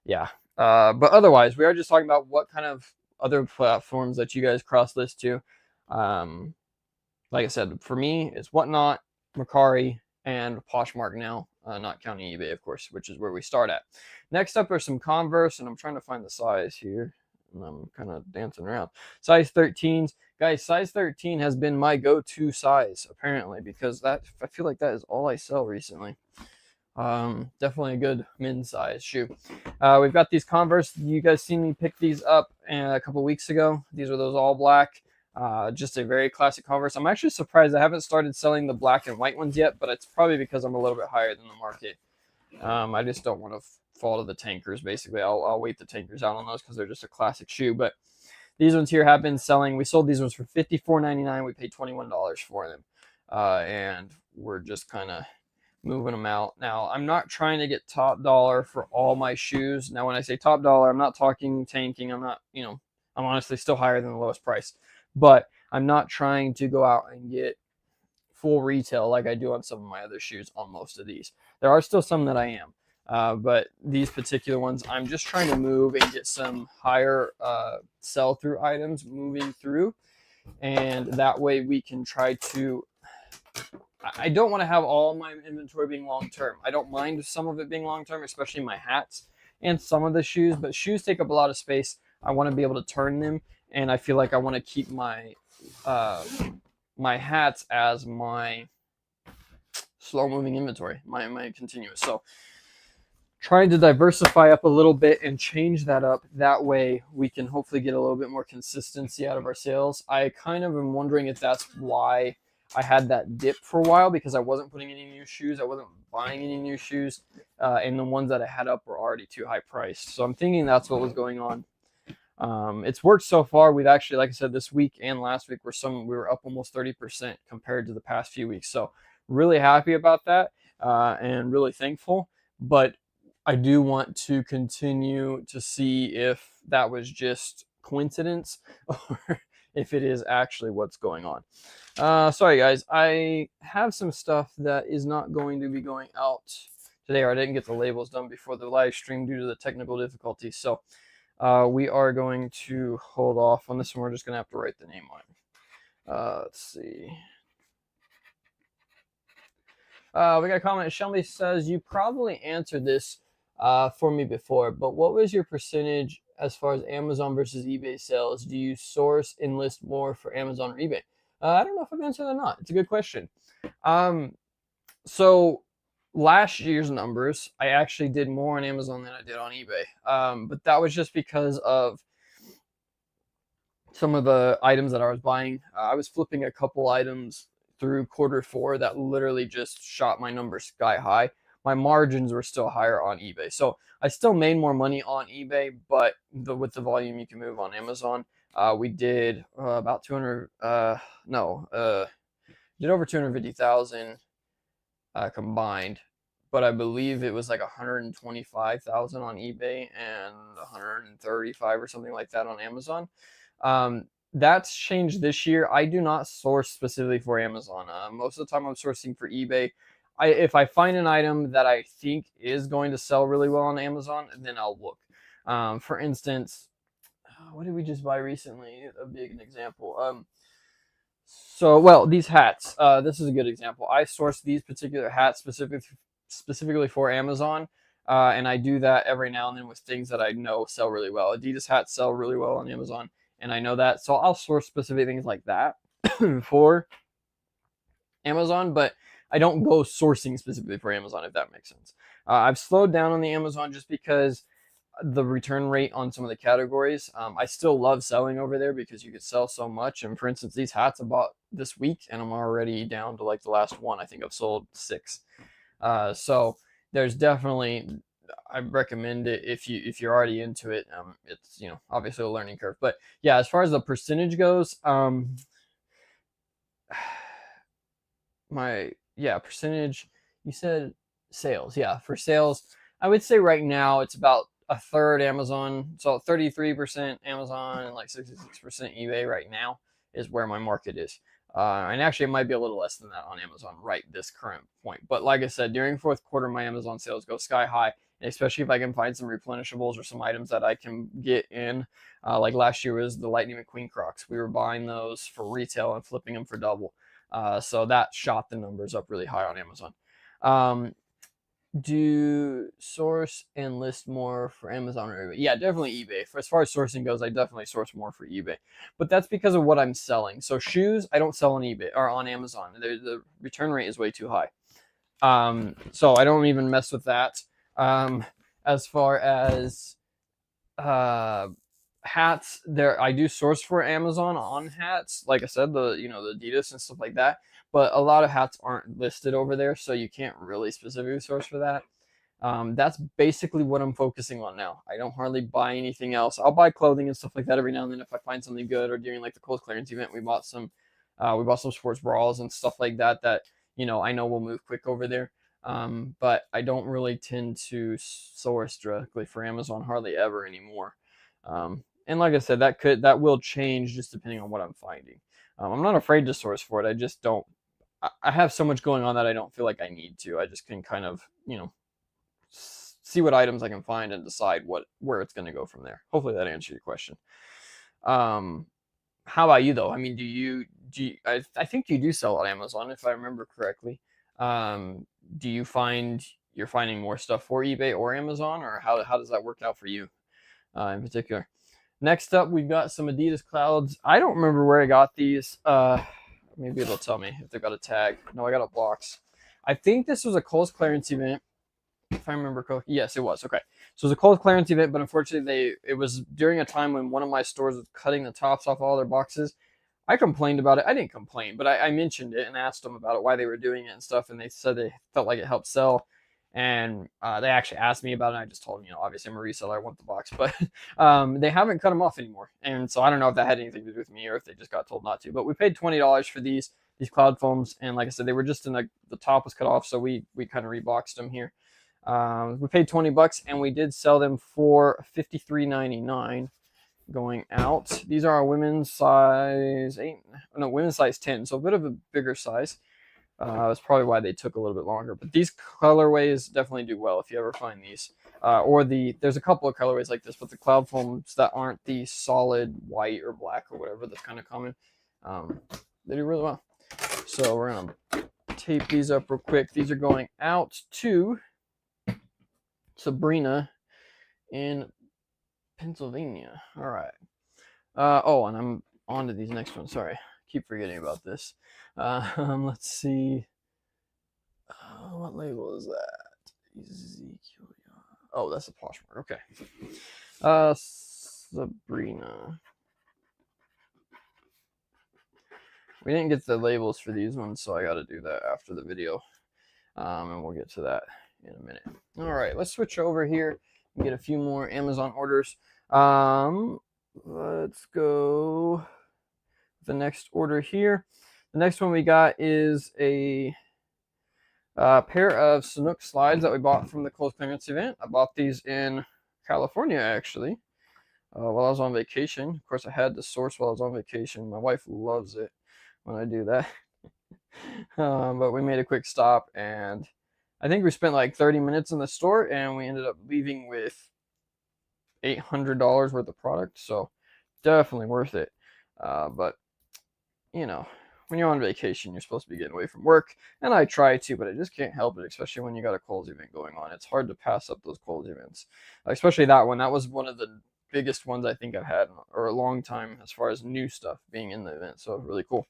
yeah, but otherwise, we are just talking about what kind of other platforms that you guys cross-list to. Like I said, for me, it's Whatnot, Mercari, and Poshmark now, not counting eBay, of course, which is where we start at. Next up are some Converse, and I'm trying to find the size here. And I'm kind of dancing around. Size 13s. Guys, size 13 has been my go-to size, apparently, because I feel like that is all I sell recently. Definitely a good men's size shoe. We've got these Converse. You guys seen me pick these up a couple weeks ago. These are those all black. Just a very classic Converse. I'm actually surprised I haven't started selling the black and white ones yet, but it's probably because I'm a little bit higher than the market. I just don't want to fall to the tankers, basically. I'll wait the tankers out on those because they're just a classic shoe. But these ones here have been selling. We sold these ones for $54.99. We paid $21 for them. And we're just kind of moving them out. Now, I'm not trying to get top dollar for all my shoes. Now, when I say top dollar, I'm not talking tanking. I'm not, I'm honestly still higher than the lowest price. But I'm not trying to go out and get full retail like I do on some of my other shoes on most of these. There are still some that I am. But these particular ones, I'm just trying to move and get some higher sell-through items moving through. And that way we can try to... I don't want to have all my inventory being long-term. I don't mind some of it being long-term, especially my hats and some of the shoes. But shoes take up a lot of space. I want to be able to turn them. And I feel like I want to keep my my hats as my slow-moving inventory, my continuous. So trying to diversify up a little bit and change that up. That way we can hopefully get a little bit more consistency out of our sales. I kind of am wondering if that's why I had that dip for a while because I wasn't putting any new shoes. I wasn't buying any new shoes, and the ones that I had up were already too high priced. So I'm thinking that's what was going on. It's worked so far. We've actually, like I said, this week and last week we were up almost 30% compared to the past few weeks. So really happy about that, and really thankful. But I do want to continue to see if that was just coincidence or if it is actually what's going on. Sorry guys, I have some stuff that is not going to be going out today, or I didn't get the labels done before the live stream due to the technical difficulties. So we are going to hold off on this one. We're just going to have to write the name on it. Let's see. We got a comment. Shelby says, you probably answered this for me before, but what was your percentage as far as Amazon versus eBay sales? Do you source and list more for Amazon or eBay? I don't know if I've answered that or not. It's a good question. So last year's numbers, I actually did more on Amazon than I did on eBay. But that was just because of some of the items that I was buying. I was flipping a couple items through Q4 that literally just shot my numbers sky high. My margins were still higher on eBay. So I still made more money on eBay, but with the volume you can move on Amazon, we did about 200, did over 250,000 combined, but I believe it was like 125,000 on eBay and 135 or something like that on Amazon. That's changed this year. I do not source specifically for Amazon. Most of the time I'm sourcing for eBay. If I find an item that I think is going to sell really well on Amazon, then I'll look. For instance, what did we just buy recently? A big example. Well, these hats. This is a good example. I source these particular hats specifically for Amazon, and I do that every now and then with things that I know sell really well. Adidas hats sell really well on Amazon, and I know that, so I'll source specific things like that for Amazon, but I don't go sourcing specifically for Amazon, if that makes sense. I've slowed down on the Amazon just because the return rate on some of the categories. I still love selling over there because you could sell so much. And for instance, these hats I bought this week, and I'm already down to like the last one. I think I've sold 6. So there's definitely, I recommend it if you're already into it. It's, you know, obviously a learning curve, but yeah, as far as the percentage goes, percentage, you said sales. Yeah, for sales, I would say right now it's about a third Amazon, so 33% Amazon and like 66% eBay right now is where my market is. And actually, it might be a little less than that on Amazon right this current point. But like I said, during Q4, my Amazon sales go sky high, and especially if I can find some replenishables or some items that I can get in. Like last year was the Lightning McQueen Crocs. We were buying those for retail and flipping them for double. So that shot the numbers up really high on Amazon. Do source and list more for Amazon or eBay? Yeah, definitely eBay. As far as sourcing goes, I definitely source more for eBay, but that's because of what I'm selling. So shoes, I don't sell on eBay or on Amazon. The return rate is way too high. So I don't even mess with that. As far as hats, I do source for Amazon on hats. Like I said, the Adidas and stuff like that. But a lot of hats aren't listed over there, so you can't really specifically source for that. That's basically what I'm focusing on now. I don't hardly buy anything else. I'll buy clothing and stuff like that every now and then if I find something good, or during like the Kohl's clearance event, we bought some sports bras and stuff like that I know will move quick over there. But I don't really tend to source directly for Amazon hardly ever anymore. And like I said, that will change just depending on what I'm finding. I'm not afraid to source for it. I just don't. I have so much going on that I don't feel like I need to. I just can kind of, see what items I can find and decide where it's going to go from there. Hopefully that answered your question. How about you though? I mean, I think you do sell on Amazon if I remember correctly. Do you find you're finding more stuff for eBay or Amazon, or how does that work out for you in particular? Next up, we've got some Adidas Clouds. I don't remember where I got these. Maybe it'll tell me if they've got a tag. No, I got a box. I think this was a Kohl's clearance event, if I remember correctly. Yes, it was. Okay. So it was a Kohl's clearance event, but unfortunately, it was during a time when one of my stores was cutting the tops off all their boxes. I complained about it. I didn't complain, but I mentioned it and asked them about it, why they were doing it and stuff, and they said they felt like it helped sell. And they actually asked me about it, and I just told them, obviously I'm a reseller, I want the box, but they haven't cut them off anymore. And so I don't know if that had anything to do with me or if they just got told not to. But we paid $20 for these cloud foams, and like I said, they were just in the top was cut off, so we kind of reboxed them here. We paid $20, and we did sell them for $53.99 going out. These are our women's size 8, no, women's size 10, so a bit of a bigger size. That's probably why they took a little bit longer. But these colorways definitely do well if you ever find these. There's a couple of colorways like this, but the cloud foams that aren't the solid white or black or whatever that's kind of common, they do really well. So we're gonna tape these up real quick. These are going out to Sabrina in Pennsylvania. All right. Oh, and I'm on to these next ones. Sorry, keep forgetting about this. Let's see. What label is that? Ezekiel. Oh, that's a Poshmark. Okay. Sabrina. We didn't get the labels for these ones, so I got to do that after the video. And we'll get to that in a minute. All right, let's switch over here and get a few more Amazon orders. Let's go the next order here. The next one we got is a pair of Sanook slides that we bought from the closed clearance event. I bought these in California, actually, while I was on vacation. Of course, I had to source while I was on vacation. My wife loves it when I do that. But we made a quick stop, and I think we spent like 30 minutes in the store, and we ended up leaving with $800 worth of product. So definitely worth it. But when you're on vacation, you're supposed to be getting away from work, and I try to, but I just can't help it, especially when you got a Kohl's event going on. It's hard to pass up those Kohl's events, especially that one. That was one of the biggest ones I think I've had for a long time as far as new stuff being in the event, so really cool.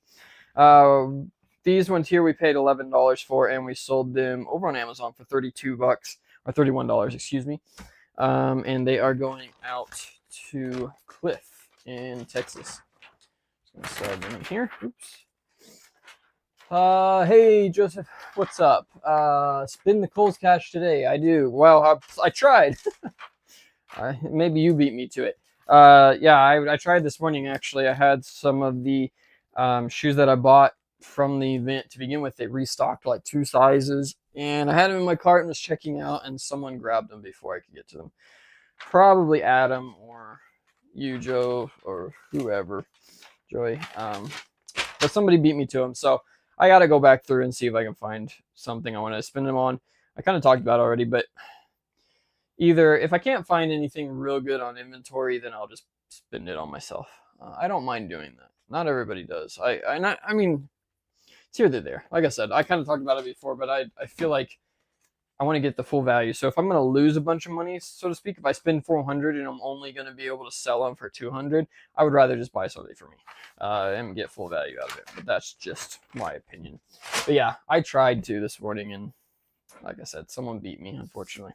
These ones here we paid $11 for, and we sold them over on Amazon for $32 or $31, excuse me. And they are going out to Cliff in Texas. Just gonna slide them in here. Oops. Hey Joseph, what's up? Spin the Kohl's cash today. I do. Well, I tried. Maybe you beat me to it. Yeah, I tried this morning actually. I had some of the shoes that I bought from the event to begin with. They restocked like 2 sizes, and I had them in my cart and was checking out, and someone grabbed them before I could get to them. Probably Adam or you, Joe, or whoever, Joey. But somebody beat me to them, so I got to go back through and see if I can find something I want to spin them on. I kind of talked about it already, but either if I can't find anything real good on inventory, then I'll just spin it on myself. I don't mind doing that. Not everybody does. I mean, it's here, there. Like I said, I kind of talked about it before, but I feel like I want to get the full value. So if I'm going to lose a bunch of money, so to speak, if I spend $400 and I'm only going to be able to sell them for $200, I would rather just buy something for me and get full value out of it. But that's just my opinion. But yeah, I tried to this morning, and like I said, someone beat me, unfortunately.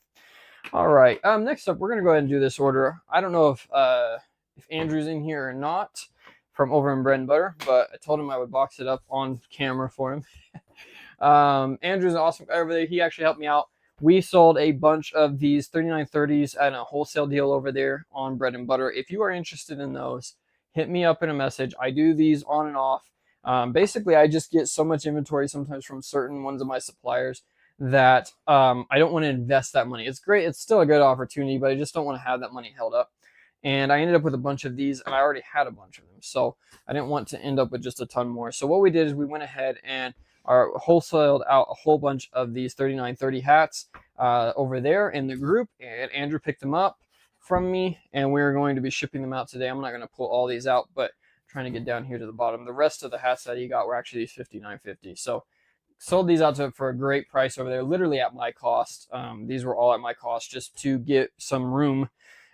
All right, next up, we're going to go ahead and do this order. I don't know if Andrew's in here or not from over in Bread and Butter, but I told him I would box it up on camera for him. Andrew's an awesome guy over there. He actually helped me out. We sold a bunch of these 3930s at a wholesale deal over there on Bread and Butter. If you are interested in those, hit me up in a message. I do these on and off. Basically, I just get so much inventory sometimes from certain ones of my suppliers that I don't want to invest that money. It's great. It's still a good opportunity, but I just don't want to have that money held up. And I ended up with a bunch of these, and I already had a bunch of them. So I didn't want to end up with just a ton more. So what we did is we went ahead and wholesaled out a whole bunch of these 3930 hats over there in the group, and Andrew picked them up from me, and we're going to be shipping them out today. I'm not going to pull all these out, but I'm trying to get down here to the bottom. The rest of the hats that he got were actually these $59.50. So sold these out to him for a great price over there, literally at my cost. These were all at my cost just to get some room,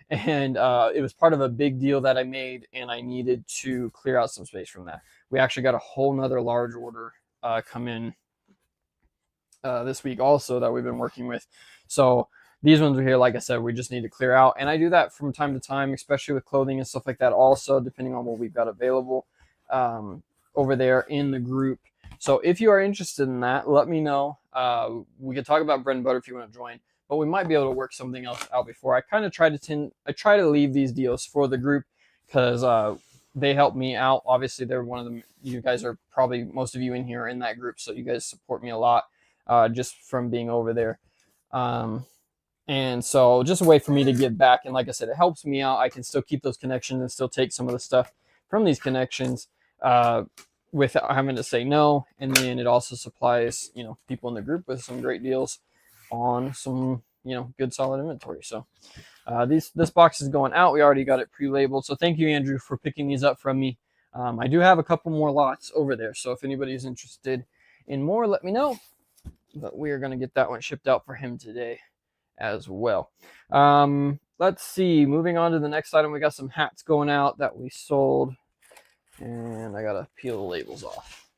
and it was part of a big deal that I made, and I needed to clear out some space from that. We actually got a whole nother large order come in this week also that we've been working with. So these ones are here, like I said, we just need to clear out, and I do that from time to time, especially with clothing and stuff like that also, depending on what we've got available. over there in the group. So if you are interested in that, let me know. We could talk about bread and butter if you want to join, but we might be able to work something else out before. I kind of try to leave these deals for the group because they help me out. Obviously, they're one of them. You guys are probably, most of you in here are in that group, so you guys support me a lot just from being over there. And so just a way for me to give back. And like I said, it helps me out. I can still keep those connections and still take some of the stuff from these connections without having to say no. And then it also supplies, people in the group with some great deals on some, good solid inventory. So this box is going out. We already got it pre-labeled. So thank you, Andrew, for picking these up from me. I do have a couple more lots over there. So if anybody's interested in more, let me know. But we are going to get that one shipped out for him today as well. Let's see, moving on to the next item, we got some hats going out that we sold, and I gotta peel the labels off.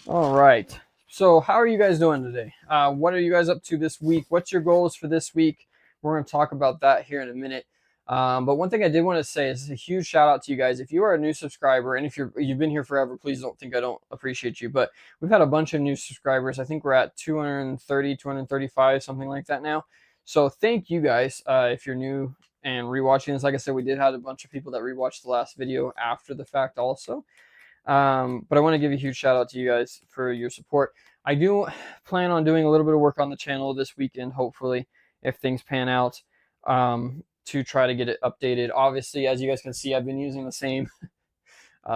All right, so how are you guys doing today? What are you guys up to this week? What's your goals for this week? We're going to talk about that here in a minute. But one thing I did want to say is a huge shout out to you guys. If you are a new subscriber, and if you've been here forever, please don't think I don't appreciate you. But we've had a bunch of new subscribers. I think we're at 230, 235, something like that now. So thank you guys if you're new and rewatching this. Like I said, we did have a bunch of people that rewatched the last video after the fact also. But I want to give a huge shout out to you guys for your support. I do plan on doing a little bit of work on the channel this weekend, hopefully, if things pan out. To try to get it updated. Obviously, as you guys can see, I've been using the same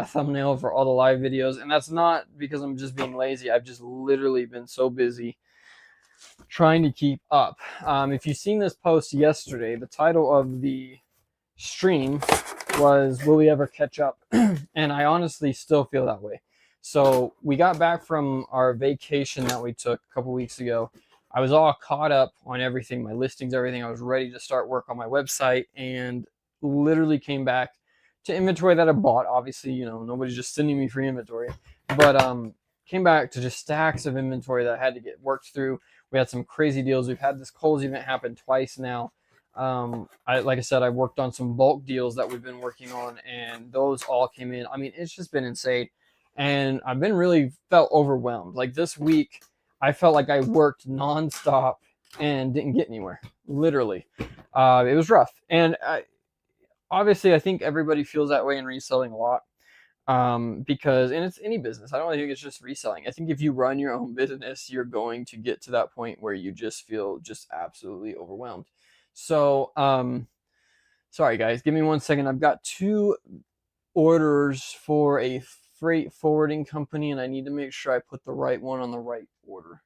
thumbnail for all the live videos, and that's not because I'm just being lazy. I've just literally been so busy trying to keep up. If you've seen this post yesterday, the title of the stream was, "Will we ever catch up?" And I honestly still feel that way. So we got back from our vacation that we took a couple weeks ago. I was all caught up on everything, my listings, everything. I was ready to start work on my website and literally came back to inventory that I bought. Obviously, nobody's just sending me free inventory, but came back to just stacks of inventory that I had to get worked through. We had some crazy deals. We've had this Kohl's event happen twice now. Like I said, I worked on some bulk deals that we've been working on, and those all came in. I mean, it's just been insane. And I've been really felt overwhelmed. Like this week, I felt like I worked nonstop and didn't get anywhere. Literally, it was rough. And obviously, I think everybody feels that way in reselling a lot because, and it's any business. I don't think it's just reselling. I think if you run your own business, you're going to get to that point where you just feel just absolutely overwhelmed. So, sorry guys, give me 1 second. I've got 2 orders for a freight forwarding company, and I need to make sure I put the right one on the right order.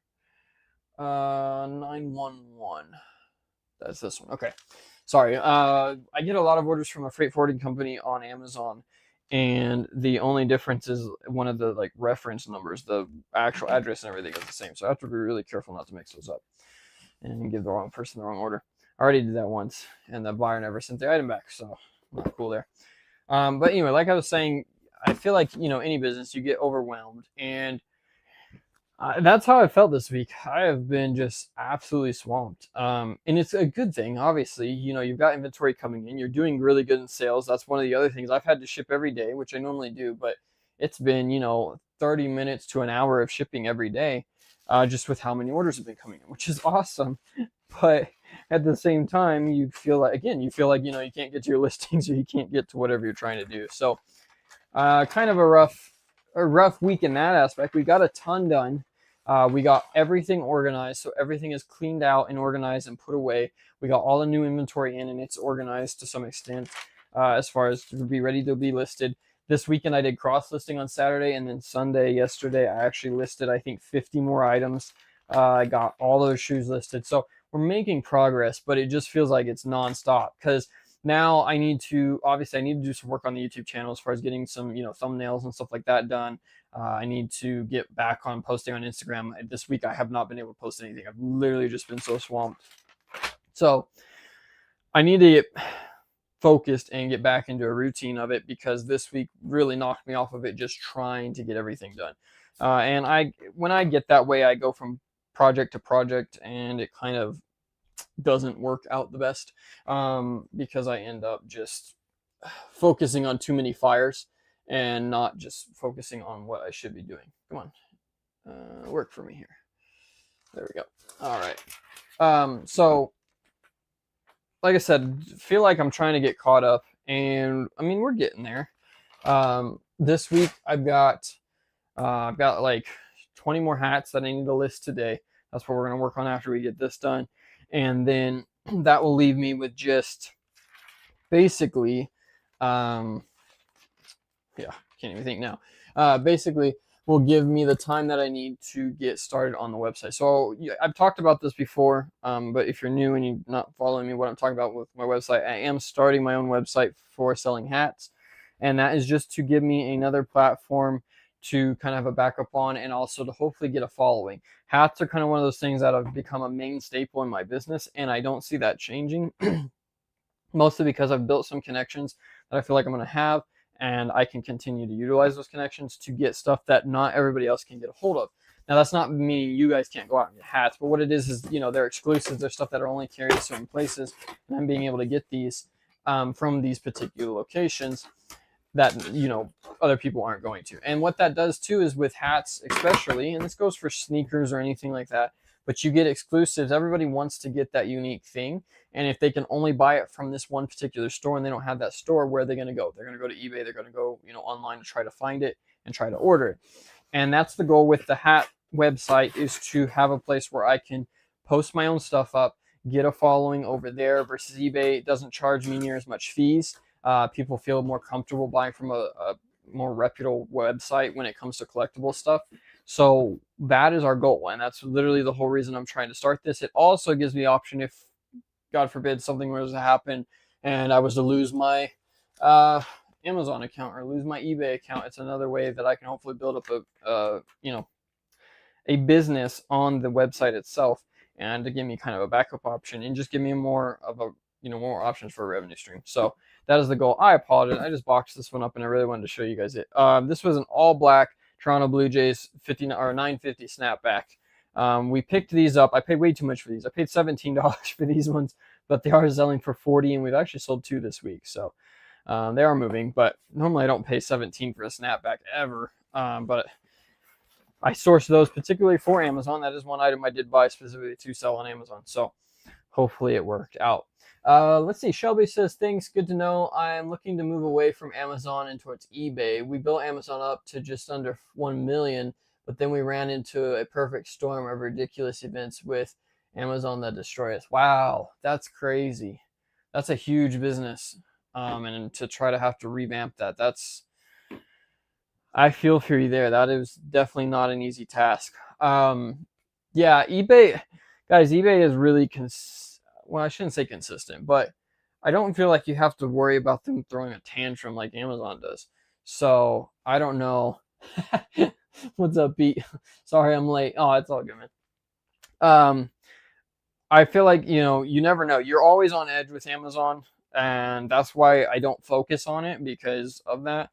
911. That's this one. Okay. Sorry. I get a lot of orders from a freight forwarding company on Amazon, and the only difference is one of the reference numbers. The actual address and everything is the same. So I have to be really careful not to mix those up and give the wrong person the wrong order. I already did that once, and the buyer never sent the item back, so not cool there. But anyway, like I was saying, I feel like, any business, you get overwhelmed, and that's how I felt this week. I have been just absolutely swamped. And it's a good thing, obviously. You've got inventory coming in. You're doing really good in sales. That's one of the other things. I've had to ship every day, which I normally do, but it's been, 30 minutes to an hour of shipping every day, just with how many orders have been coming in, which is awesome. But at the same time, you feel like, you can't get to your listings, or you can't get to whatever you're trying to do. So kind of a rough week in that aspect. We got a ton done. We got everything organized, so everything is cleaned out and organized and put away. We got all the new inventory in, and it's organized to some extent as far as to be ready to be listed. This weekend I did cross listing on Saturday, and then Sunday, yesterday, I actually listed, I think, 50 more items. I got all those shoes listed. So we're making progress, but it just feels like it's nonstop because now I need to do some work on the YouTube channel as far as getting some, thumbnails and stuff like that done. I need to get back on posting on Instagram. This week I have not been able to post anything. I've literally just been so swamped. So I need to get focused and get back into a routine of it, because this week really knocked me off of it, just trying to get everything done. And when I get that way, I go from project to project, and it kind of doesn't work out the best because I end up just focusing on too many fires and not just focusing on what I should be doing. Come on, work for me here. There we go. All right. So like I said, feel like I'm trying to get caught up, and I mean we're getting there. This week I've got like 20 more hats that I need to list today. That's what we're going to work on after we get this done. And then that will leave me with just basically, yeah, can't even think now. Basically, will give me the time that I need to get started on the website. So I've talked about this before, but if you're new and you're not following me, what I'm talking about with my website, I am starting my own website for selling hats. And that is just to give me another platform to kind of have a backup on, and also to hopefully get a following. Hats are kind of one of those things that have become a main staple in my business, and I don't see that changing. Mostly because I've built some connections that I feel like I'm going to have, and I can continue to utilize those connections to get stuff that not everybody else can get a hold of. Now, that's not meaning you guys can't go out and get hats, but what it is, you know, they're exclusives. They're stuff that are only carried at certain places, and I'm being able to get these from these particular locations that, you know, other people aren't going to. And what that does too is with hats especially, and this goes for sneakers or anything like that, but you get exclusives. Everybody wants to get that unique thing, and if they can only buy it from this one particular store and they don't have that store, where are they going to go? They're going to go to eBay. They're going to go, you know, online to try to find it and try to order it. And that's the goal with the hat website, is to have a place where I can post my own stuff up, get a following over there, versus eBay. It doesn't charge me near as much fees. People feel more comfortable buying from a more reputable website when it comes to collectible stuff. So that is our goal, and that's literally the whole reason I'm trying to start this. It also gives me the option, if God forbid something was to happen and I was to lose my Amazon account or lose my eBay account, it's another way that I can hopefully build up a you know, a business on the website itself, and to give me kind of a backup option and just give me more of a, you know, more options for a revenue stream. So that is the goal. I apologize, I just boxed this one up and I really wanted to show you guys it. This was an all black Toronto Blue Jays 950 snapback. We picked these up. I paid way too much for these. I paid $17 for these ones, but they are selling for $40, and we've actually sold 2 this week. So they are moving, but normally I don't pay $17 for a snapback ever. But I sourced those particularly for Amazon. That is one item I did buy specifically to sell on Amazon. So hopefully it worked out. Let's see. Shelby says, thanks. Good to know. I am looking to move away from Amazon and towards eBay. We built Amazon up to just under 1 million, but then we ran into a perfect storm of ridiculous events with Amazon that destroy us. Wow, that's crazy. That's a huge business. And to try to have to revamp that, I feel for you there. That is definitely not an easy task. Yeah, eBay, guys, eBay is really, well, I shouldn't say consistent, but I don't feel like you have to worry about them throwing a tantrum like Amazon does. So I don't know. What's up, Pete? Sorry, I'm late. Oh, it's all good, man. I feel like, you know, you never know. You're always on edge with Amazon, and that's why I don't focus on it, because of that.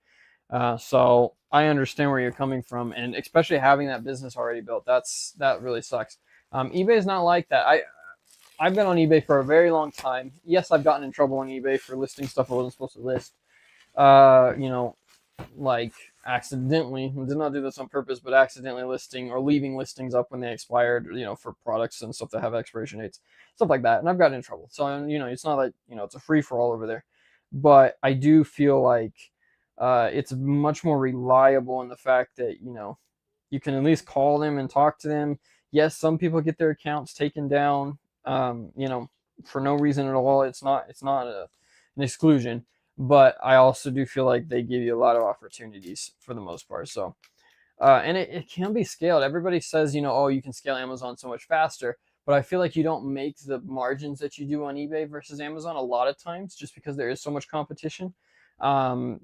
So I understand where you're coming from, and especially having that business already built, that really sucks. eBay is not like that. I've been on eBay for a very long time. Yes, I've gotten in trouble on eBay for listing stuff I wasn't supposed to list. You know, like accidentally, did not do this on purpose, but accidentally listing or leaving listings up when they expired, you know, for products and stuff that have expiration dates, stuff like that. And I've gotten in trouble. So, you know, it's not like, you know, it's a free for all over there. But I do feel like it's much more reliable in the fact that, you know, you can at least call them and talk to them. Yes, some people get their accounts taken down, you know, for no reason at all. It's not an exclusion, but I also do feel like they give you a lot of opportunities for the most part. So, and it can be scaled. Everybody says, you know, oh, you can scale Amazon so much faster, but I feel like you don't make the margins that you do on eBay versus Amazon a lot of times, just because there is so much competition. And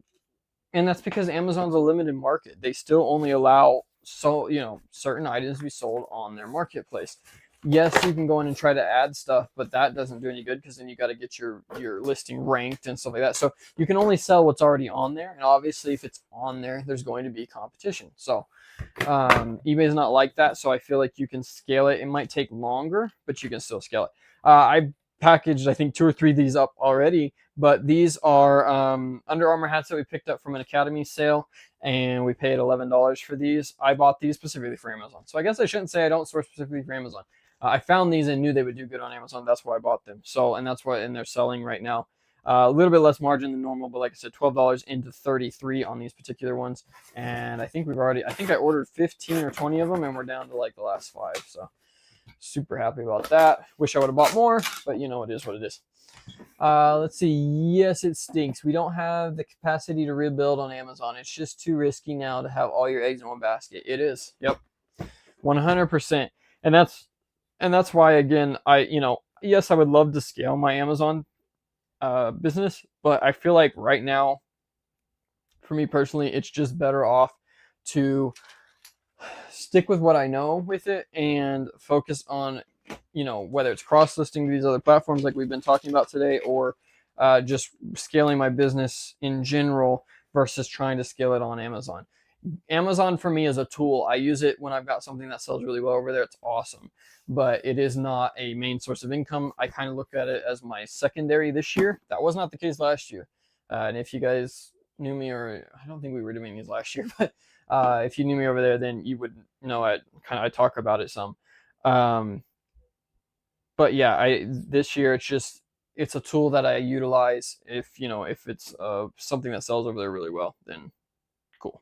that's because Amazon's a limited market. They still only allow, so, you know, certain items to be sold on their marketplace. Yes, you can go in and try to add stuff, but that doesn't do any good, because then you got to get your listing ranked and stuff like that. So you can only sell what's already on there, and obviously if it's on there, there's going to be competition. So eBay is not like that. So I feel like you can scale it. It might take longer, but you can still scale it. I packaged, I think, 2 or 3 of these up already, but these are Under Armour hats that we picked up from an Academy sale, and we paid $11 for these. I bought these specifically for Amazon. So I guess I shouldn't say I don't source specifically for Amazon. I found these and knew they would do good on Amazon. That's why I bought them. So, and that's what, and they're selling right now. A little bit less margin than normal, but like I said, $12 into 33 on these particular ones. And I think I think I ordered 15 or 20 of them, and we're down to like the last 5. So super happy about that. Wish I would have bought more, but you know, it is what it is. Let's see. Yes, it stinks. We don't have the capacity to rebuild on Amazon. It's just too risky now to have all your eggs in one basket. It is. Yep. 100%. And that's why, again, yes, I would love to scale my Amazon business, but I feel like right now, for me personally, it's just better off to stick with what I know with it and focus on, whether it's cross-listing these other platforms like we've been talking about today, or just scaling my business in general versus trying to scale it on Amazon. Amazon for me is a tool. I use it when I've got something that sells really well over there. It's awesome, but it is not a main source of income. I kind of look at it as my secondary this year. That was not the case last year. And if you guys knew me, or I don't think we were doing these last year, but if you knew me over there, then you would know I talk about it some. But yeah, this year it's a tool that I utilize. If it's something that sells over there really well, then cool.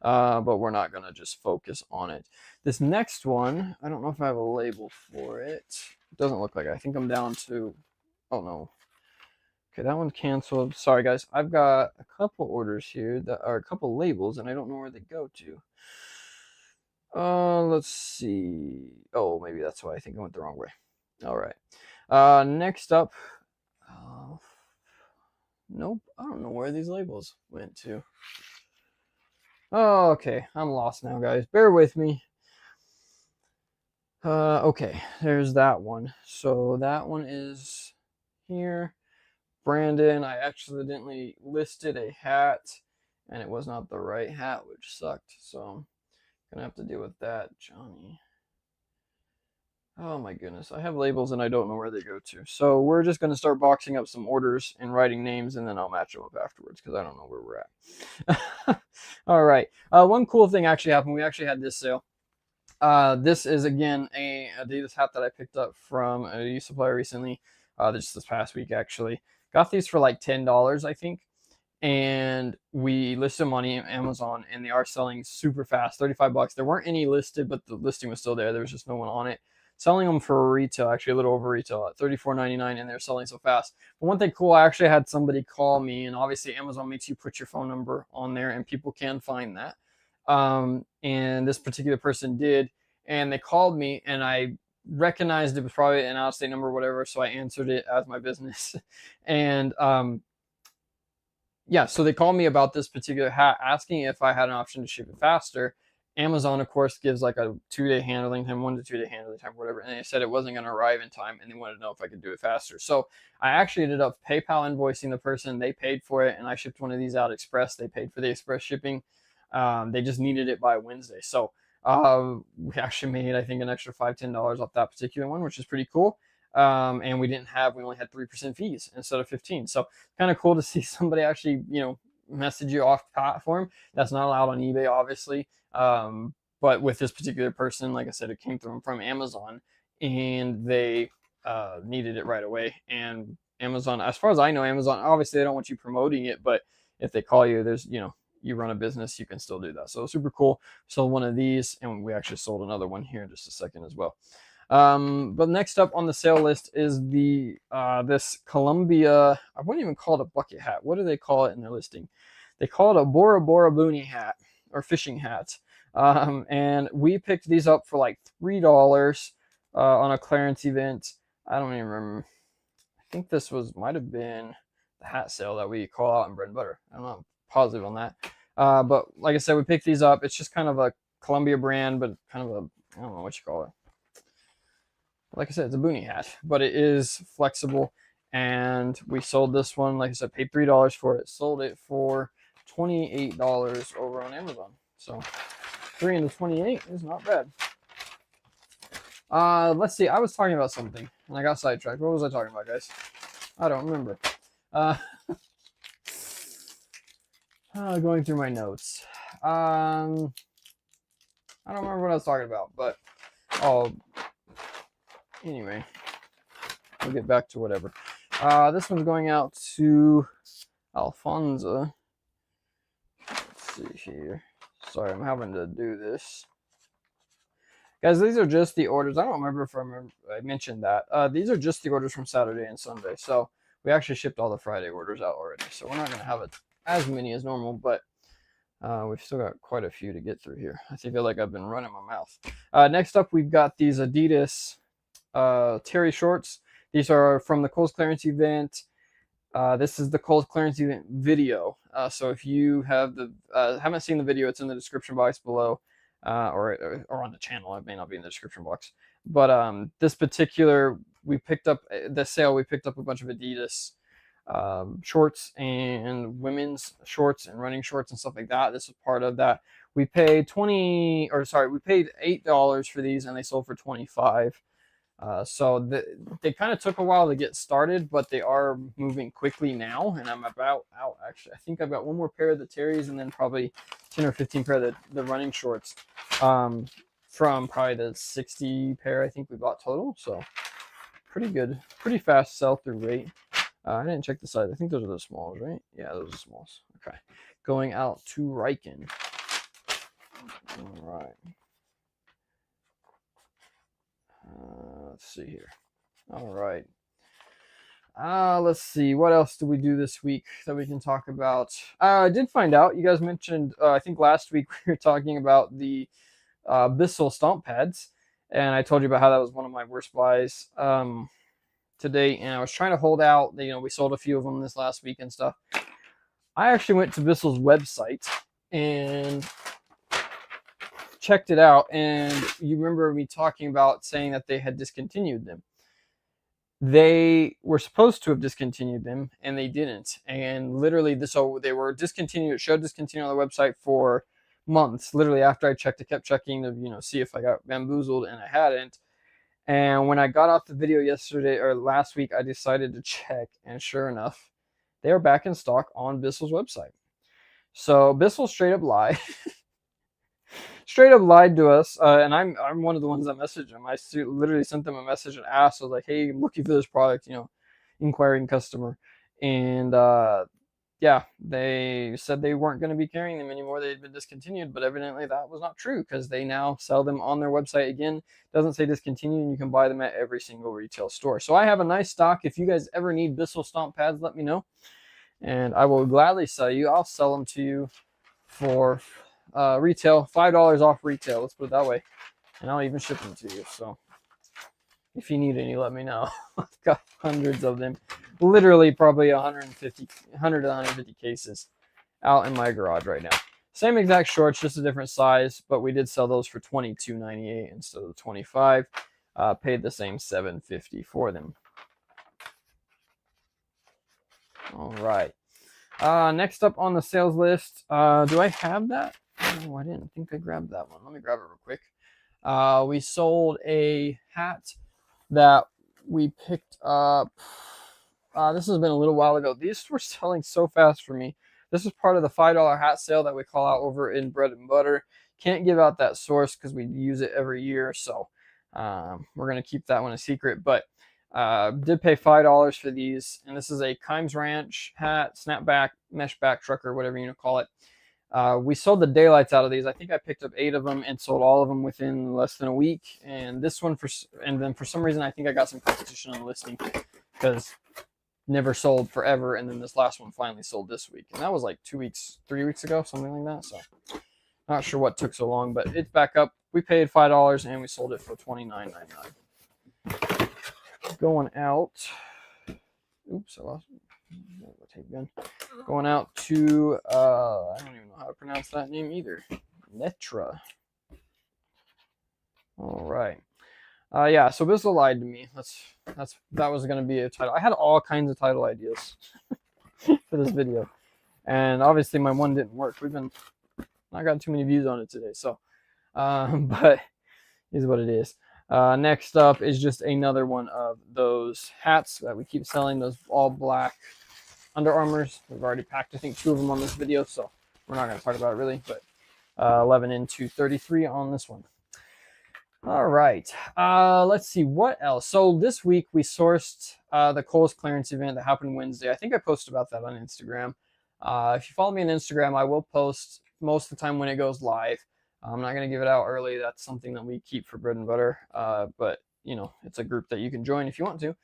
But we're not gonna just focus on it. This next one, I don't know if I have a label for it. It doesn't look like it. I think I'm down to, oh no. Okay, that one's canceled. Sorry guys, I've got a couple orders here that are a couple labels, and I don't know where they go to. Let's see. Oh, maybe that's why I think I went the wrong way. All right. Next up. Nope, I don't know where these labels went to. Oh, okay, I'm lost now, guys. Bear with me. Okay, there's that one. So that one is here. Brandon, I accidentally listed a hat, and it was not the right hat, which sucked. So I'm gonna have to deal with that. Johnny. Oh my goodness, I have labels and I don't know where they go to. So we're just gonna start boxing up some orders and writing names, and then I'll match them up afterwards because I don't know where we're at. All right. One cool thing actually happened. We actually had this sale. This is again a Adidas hat that I picked up from a supplier recently. This past week actually. Got these for like $10, I think. And we listed them on Amazon, and they are selling super fast, $35. There weren't any listed, but the listing was still there. There was just no one on it. Selling them for retail, actually a little over retail at $34.99, and they're selling so fast. But one thing cool, I actually had somebody call me, and obviously Amazon makes you put your phone number on there, and people can find that. And this particular person did, and they called me, and I recognized it was probably an out-of-state number or whatever, so I answered it as my business. And yeah, so they called me about this particular hat, asking if I had an option to ship it faster. Amazon, of course, gives like a 2-day handling time, 1 to 2 day handling time, whatever. And they said it wasn't going to arrive in time, and they wanted to know if I could do it faster. So I actually ended up PayPal invoicing the person. They paid for it, and I shipped one of these out express. They paid for the express shipping. They just needed it by Wednesday. So we actually made, I think, an extra $5, $10 off that particular one, which is pretty cool. And we only had 3% fees instead of 15. So kind of cool to see somebody actually, message you off platform. That's not allowed on eBay, obviously. But with this particular person, like I said, it came from Amazon, and they needed it right away. And Amazon, as far as I know, Amazon, obviously they don't want you promoting it, but if they call you, there's, you run a business, you can still do that. So super cool. Sold one of these, and we actually sold another one here in just a second as well. But next up on the sale list is this Columbia, I wouldn't even call it a bucket hat. What do they call it in their listing? They call it a Bora Bora Boonie hat, or fishing hat. And we picked these up for like $3 on a clearance event. I don't even remember. I think this might have been the hat sale that we call out in Bread and Butter. I'm not positive on that. But like I said, we picked these up. It's just kind of a Columbia brand, but kind of I don't know what you call it. Like I said, it's a boonie hat, but it is flexible. And we sold this one, like I said, paid $3 for it. Sold it for $28 over on Amazon. So 3 into 28 is not bad. Let's see. I was talking about something and I got sidetracked. What was I talking about, guys? I don't remember. Going through my notes. I don't remember what I was talking about, but anyway, we'll get back to whatever. This one's going out to Alfonso. Let's see here. Sorry, I'm having to do this. Guys, these are just the orders. I don't remember if I mentioned that. These are just the orders from Saturday and Sunday. So we actually shipped all the Friday orders out already. So we're not going to have as many as normal, but we've still got quite a few to get through here. I feel like I've been running my mouth. Next up, we've got these Adidas Terry shorts. These are from the Kohl's clearance event. This is the Kohl's clearance event video. So if you haven't seen the video, it's in the description box below, or on the channel. It may not be in the description box. But this particular, we picked up a bunch of Adidas shorts and women's shorts and running shorts and stuff like that. This is part of that. We paid $8 for these, and they sold for $25. So they kind of took a while to get started, but they are moving quickly now, and I'm about out. Actually, I think I've got one more pair of the Terrys and then probably 10 or 15 pair of the running shorts from probably the 60 pair I think we bought total. So pretty good, pretty fast sell-through rate. I didn't check the size. I think those are the smalls, right? Yeah, those are smalls. Okay. Going out to Riken. All right. Let's see here. All right. Let's see. What else did we do this week that we can talk about? I did find out. You guys mentioned, I think last week we were talking about the Bissell stomp pads. And I told you about how that was one of my worst buys today. And I was trying to hold out. You know, we sold a few of them this last week and stuff. I actually went to Bissell's website and checked it out, and you remember me talking about saying that they had discontinued them. They were supposed to have discontinued them, and they didn't. And literally, so they were discontinued. It showed discontinued on the website for months. Literally, after I checked, I kept checking to see if I got bamboozled, and I hadn't. And when I got off the video yesterday or last week, I decided to check, and sure enough, they are back in stock on Bissell's website. So Bissell straight up lied. Straight up lied to us, and I'm one of the ones that messaged them. I literally sent them a message and asked. I was like, "Hey, I'm looking for this product, inquiring customer." And yeah, they said they weren't going to be carrying them anymore. They had been discontinued, but evidently that was not true because they now sell them on their website again. It doesn't say discontinued, and you can buy them at every single retail store. So I have a nice stock. If you guys ever need Bissell stomp pads, let me know, and I will gladly sell you. I'll sell them to you for retail, $5 off retail, let's put it that way, and I'll even ship them to you. So if you need any, let me know. I've got hundreds of them, literally probably 100 to 150 cases out in my garage right now. Same exact shorts, just a different size, but we did sell those for $22.98 instead of the $25. Paid the same $7.50 for them. All right. Next up on the sales list, do I have that? Oh, I didn't think I grabbed that one. Let me grab it real quick. We sold a hat that we picked up. This has been a little while ago. These were selling so fast for me. This is part of the $5 hat sale that we call out over in Bread and Butter. Can't give out that source because we use it every year. So we're going to keep that one a secret. But did pay $5 for these. And this is a Kimes Ranch hat, snapback, mesh back trucker, whatever you call it. We sold the daylights out of these. I think I picked up 8 of them and sold all of them within less than a week. And this one, and then for some reason, I think I got some competition on the listing because never sold forever. And then this last one finally sold this week. And that was like 3 weeks ago, something like that. So not sure what took so long, but it's back up. We paid $5 and we sold it for $29.99. Going out. Oops, I lost it. Tape gun. Going out to I don't even know how to pronounce that name either. Netra. All right. Yeah, so Bissell lied to me. That was going to be a title. I had all kinds of title ideas for this video, and obviously my one didn't work. I got too many views on it today, so but is what it is. Next up is just another one of those hats that we keep selling, those all black Under Armours. We've already packed, I think, 2 of them on this video, so we're not going to talk about it really, but 11 into 33 on this one. All right, let's see what else. So this week we sourced the Kohl's clearance event that happened Wednesday. I think I posted about that on Instagram. If you follow me on Instagram, I will post most of the time when it goes live. I'm not going to give it out early. That's something that we keep for bread and butter. But, you know, it's a group that you can join if you want to.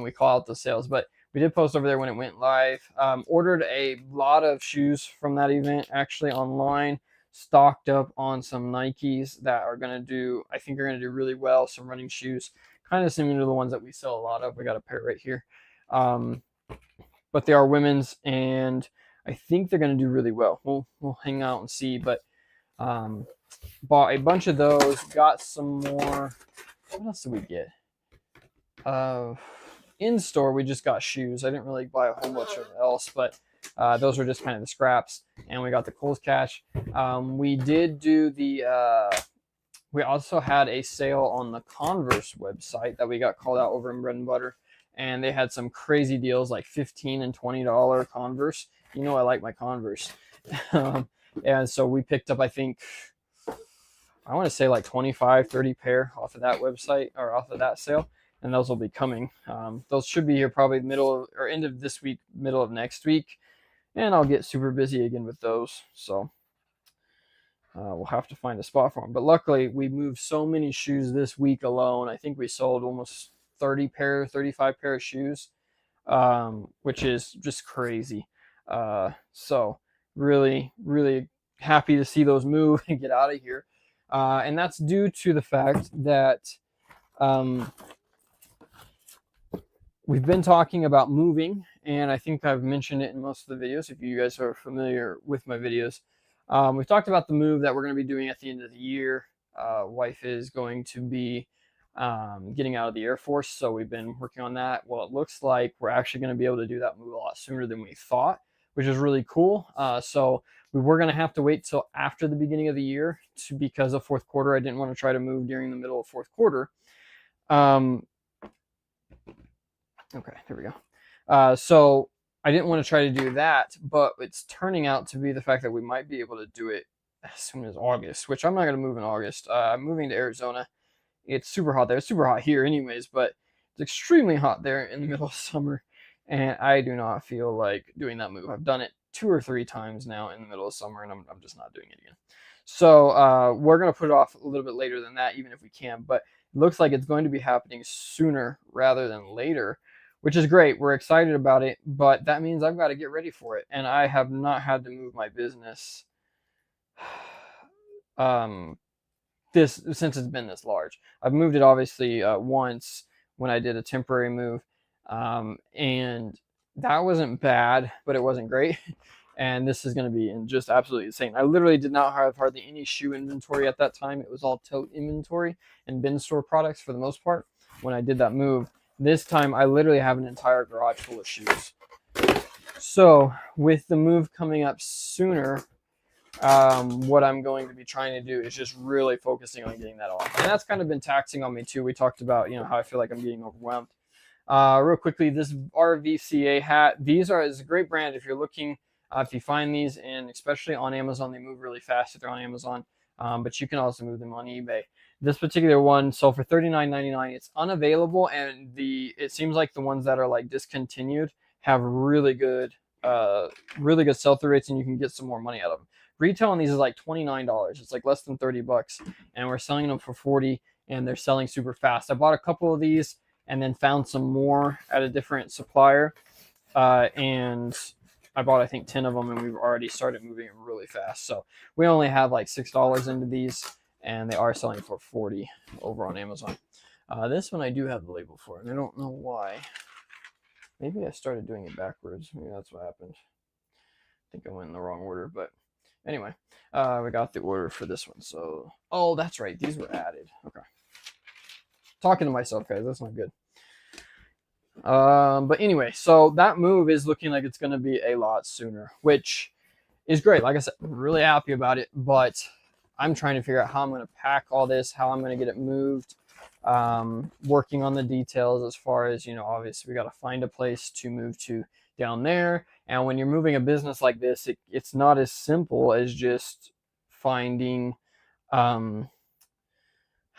We call out the sales. But we did post over there when it went live. Ordered a lot of shoes from that event actually online. Stocked up on some Nikes that are going to do, I think are going to do really well. Some running shoes. Kind of similar to the ones that we sell a lot of. We got a pair right here. But they are women's, and I think they're going to do really well. We'll hang out and see. But bought a bunch of those, got some more. What else did we get? In store, we just got shoes. I didn't really buy a whole bunch of else, but those were just kind of the scraps. And we got the Kohl's cash. We did do the, we also had a sale on the Converse website that we got called out over in Bread and Butter. And they had some crazy deals like $15 and $20 Converse. You know I like my Converse. And so we picked up, I think, I want to say like 25, 30 pair off of that website or off of that sale. And those will be coming. Those should be here probably middle or end of this week, middle of next week. And I'll get super busy again with those. So we'll have to find a spot for them. But luckily, we moved so many shoes this week alone. I think we sold almost 35 pair of shoes, which is just crazy. So really, really happy to see those move and get out of here. And that's due to the fact that we've been talking about moving, and I think I've mentioned it in most of the videos if you guys are familiar with my videos. We've talked about the move that we're going to be doing at the end of the year. Wife is going to be getting out of the Air Force, so we've been working on that. Well, it looks like we're actually going to be able to do that move a lot sooner than we thought, which is really cool. So we were going to have to wait till after the beginning of the year because of fourth quarter. I didn't want to try to move during the middle of fourth quarter. Okay, there we go. So I didn't want to try to do that, but it's turning out to be the fact that we might be able to do it as soon as August, which I'm not going to move in August. I'm moving to Arizona. It's super hot there. It's super hot here anyways, but it's extremely hot there in the middle of summer. And I do not feel like doing that move. I've done it 2 or 3 times now in the middle of summer, and I'm just not doing it again. So we're going to put it off a little bit later than that, even if we can. But it looks like it's going to be happening sooner rather than later, which is great. We're excited about it, but that means I've got to get ready for it. And I have not had to move my business since it's been this large. I've moved it obviously once when I did a temporary move. And that wasn't bad, but it wasn't great. And this is going to be just absolutely insane. I literally did not have hardly any shoe inventory at that time. It was all tote inventory and bin store products for the most part when I did that move. This time I literally have an entire garage full of shoes. So with the move coming up sooner, what I'm going to be trying to do is just really focusing on getting that off. And that's kind of been taxing on me too. We talked about, you know, how I feel like I'm getting overwhelmed. Real quickly, this RVCA hat, is a great brand if you're looking, if you find these, and especially on Amazon, they move really fast if they're on Amazon, but you can also move them on eBay. This particular one sold for $39.99. It's unavailable, and it seems like the ones that are like discontinued have really good sell-through rates, and you can get some more money out of them. Retail on these is like $29. It's like less than 30 bucks, and we're selling them for 40, and they're selling super fast. I bought a couple of these and then found some more at a different supplier, and I bought, I think, 10 of them, and we've already started moving it really fast. So we only have like $6 into these, and they are selling for 40 over on Amazon. This one I do have the label for, and I don't know why. Maybe I started doing it backwards. Maybe that's what happened. I think I went in the wrong order, but anyway, we got the order for this one. So, oh, that's right. These were added. Okay. Talking to myself, guys. That's not good. But anyway, so that move is looking like it's going to be a lot sooner, which is great. Like I said, I'm really happy about it, but I'm trying to figure out how I'm going to pack all this, how I'm going to get it moved. working on the details as far as, you know, obviously we got to find a place to move to down there. And when you're moving a business like this, it's not as simple as just finding, how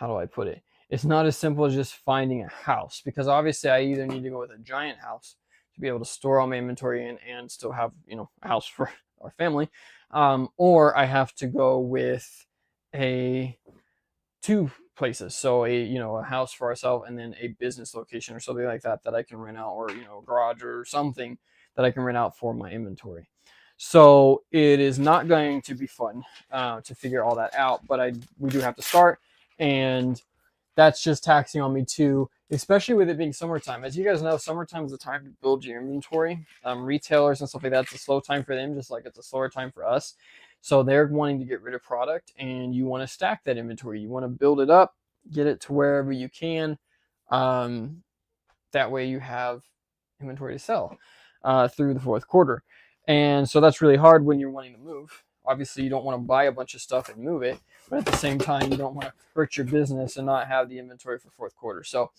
do I put it? It's not as simple as just finding a house, because obviously I either need to go with a giant house to be able to store all my inventory in and still have, you know, a house for our family, or I have to go with two places, so a house for ourselves and then a business location or something like that that I can rent out, or a garage or something that I can rent out for my inventory. So it is not going to be fun to figure all that out, but we do have to start, and that's just taxing on me too, especially with it being summertime. As you guys know, summertime is the time to build your inventory. Retailers and stuff like that, it's a slow time for them, just like it's a slower time for us. So they're wanting to get rid of product, and you want to stack that inventory. You want to build it up, get it to wherever you can. That way you have inventory to sell through the fourth quarter. And so that's really hard when you're wanting to move. Obviously, you don't want to buy a bunch of stuff and move it, but at the same time, you don't want to hurt your business and not have the inventory for fourth quarter. So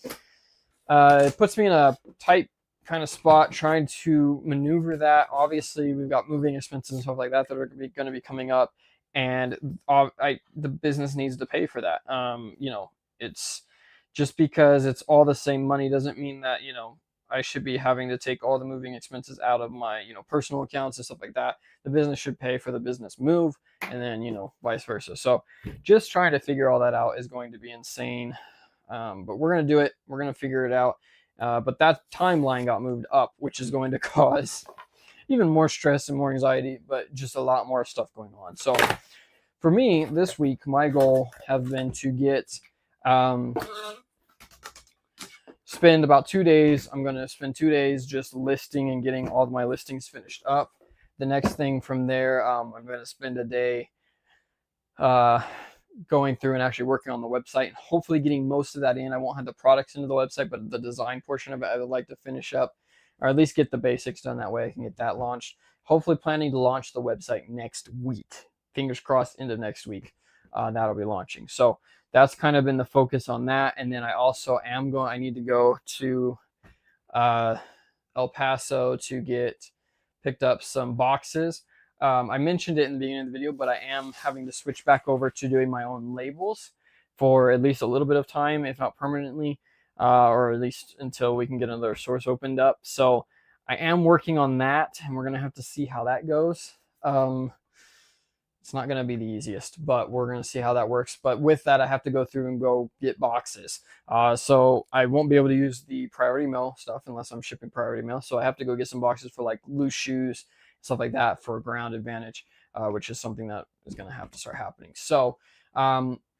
it puts me in a tight kind of spot trying to maneuver that. Obviously, we've got moving expenses and stuff like that that are going to be coming up, and the business needs to pay for that. It's just because it's all the same money doesn't mean that I should be having to take all the moving expenses out of my personal accounts and stuff like that. The business should pay for the business move, and then vice versa. So just trying to figure all that out is going to be insane, but we're going to do it. We're going to figure it out. But that timeline got moved up, which is going to cause even more stress and more anxiety, but just a lot more stuff going on. So for me this week, my goal have been to get spend about 2 days. I'm going to spend 2 days just listing and getting all of my listings finished up. The next thing from there, I'm going to spend a day going through and actually working on the website and hopefully getting most of that in. I won't have the products into the website, but the design portion of it I would like to finish up, or at least get the basics done. That way I can get that launched. Hopefully planning to launch the website next week. Fingers crossed into next week. That'll be launching. So that's kind of been the focus on that. And then I also I need to go to El Paso to get picked up some boxes. I mentioned it in the beginning of the video, but I am having to switch back over to doing my own labels for at least a little bit of time, if not permanently, or at least until we can get another source opened up. So I am working on that, and we're going to have to see how that goes. It's not going to be the easiest, but we're going to see how that works. But with that, I have to go through and go get boxes. So I won't be able to use the priority mail stuff unless I'm shipping priority mail. So I have to go get some boxes for like loose shoes, stuff like that for ground advantage, which is something that is going to have to start happening. So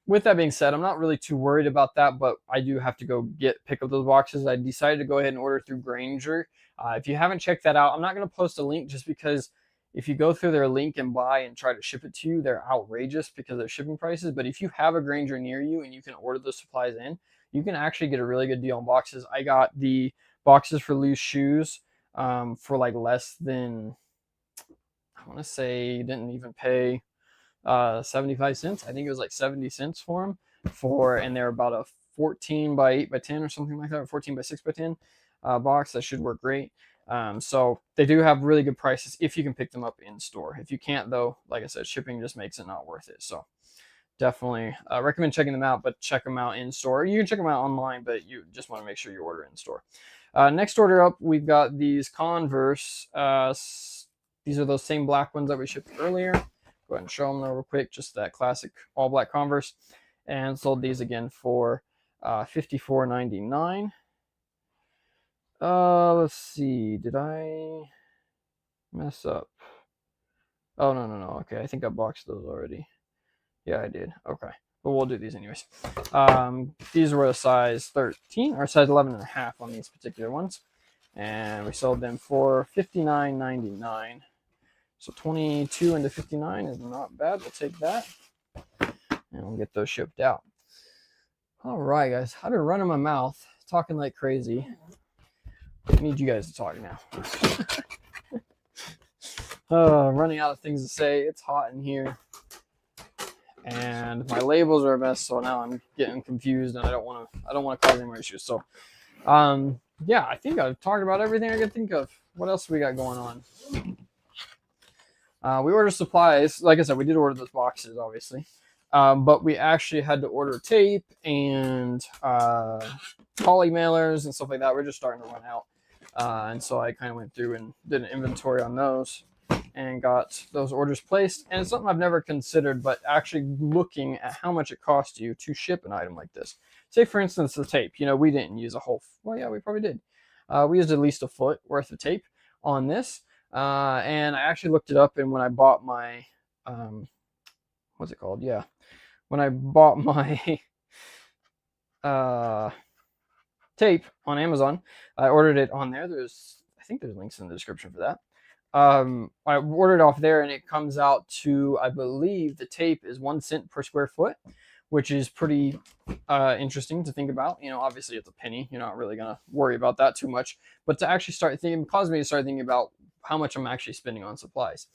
with that being said, I'm not really too worried about that, but I do have to go pick up those boxes. I decided to go ahead and order through Grainger. If you haven't checked that out, I'm not going to post a link just because if you go through their link and buy and try to ship it to you, they're outrageous because of their shipping prices. But if you have a Grainger near you and you can order the supplies in, you can actually get a really good deal on boxes. I got the boxes for loose shoes for like less than, I want to say, didn't even pay 75 cents. I think it was like 70 cents for them, and they're about a 14 by 8 by 10 or something like that, or 14 by 6 by 10 box. That should work great. So they do have really good prices if you can pick them up in store. If you can't, though, like I said, shipping just makes it not worth it. So definitely recommend checking them out, but check them out in store. You can check them out online, but you just want to make sure you order in store. Next order up, we've got these Converse. These are those same black ones that we shipped earlier. Go ahead and show them real quick. Just that classic all black Converse. And sold these again for $54.99. Let's see. Did I mess up? Oh, no. Okay, I think I boxed those already. Yeah, I did. Okay, but we'll do these anyways. These were a size 13 or size 11.5 on these particular ones, and we sold them for $59.99. So 22 into 59 is not bad. We'll take that, and we'll get those shipped out. All right, guys. I've been running my mouth, talking like crazy. I need you guys to talk now. Running out of things to say. It's hot in here. and my labels are a mess. So now I'm getting confused, and I don't want to cause any more issues. So, yeah, I think I've talked about everything I could think of. What else we got going on? We ordered supplies. Like I said, we did order those boxes, obviously. But we actually had to order tape and poly mailers and stuff like that. We're just starting to run out. And so I kind of went through and did an inventory on those and got those orders placed. And it's something I've never considered, but actually looking at how much it costs you to ship an item like this. Say, for instance, the tape. We didn't use a whole, well, yeah, we probably did. We used at least a foot worth of tape on this. And I actually looked it up, and when I bought my, what's it called? Yeah. When I bought my tape on Amazon, I ordered it on there. I think there's links in the description for that. I ordered off there, and it comes out to, I believe the tape is 1 cent per square foot, which is pretty interesting to think about. Obviously it's a penny. You're not really gonna worry about that too much, but to actually start thinking, caused me to start thinking about how much I'm actually spending on supplies.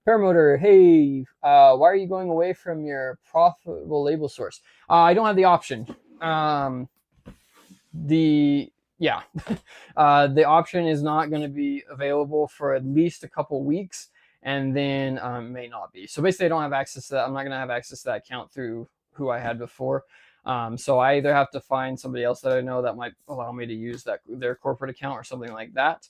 Paramotor, hey, why are you going away from your profitable label source? I don't have the option. The option is not going to be available for at least a couple weeks, and then may not be. So basically, I don't have access to that. I'm not going to have access to that account through who I had before. So I either have to find somebody else that I know that might allow me to use their corporate account or something like that.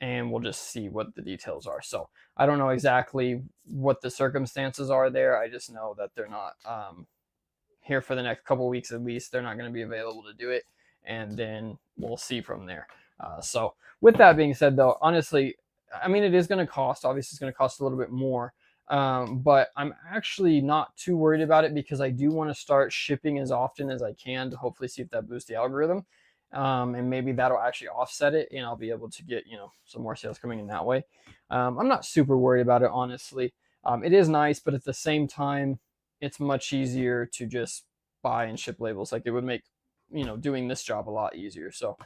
And we'll just see what the details are. So I don't know exactly what the circumstances are there. I just know that they're not here for the next couple of weeks at least. They're not going to be available to do it, and then we'll see from there. So with that being said, though, honestly, I mean, it is going to cost. Obviously, it's going to cost a little bit more, but I'm actually not too worried about it because I do want to start shipping as often as I can to hopefully see if that boosts the algorithm. And maybe that'll actually offset it, and I'll be able to get some more sales coming in that way. I'm not super worried about it, honestly. It is nice, but at the same time, it's much easier to just buy and ship labels. Like, it would make doing this job a lot easier. So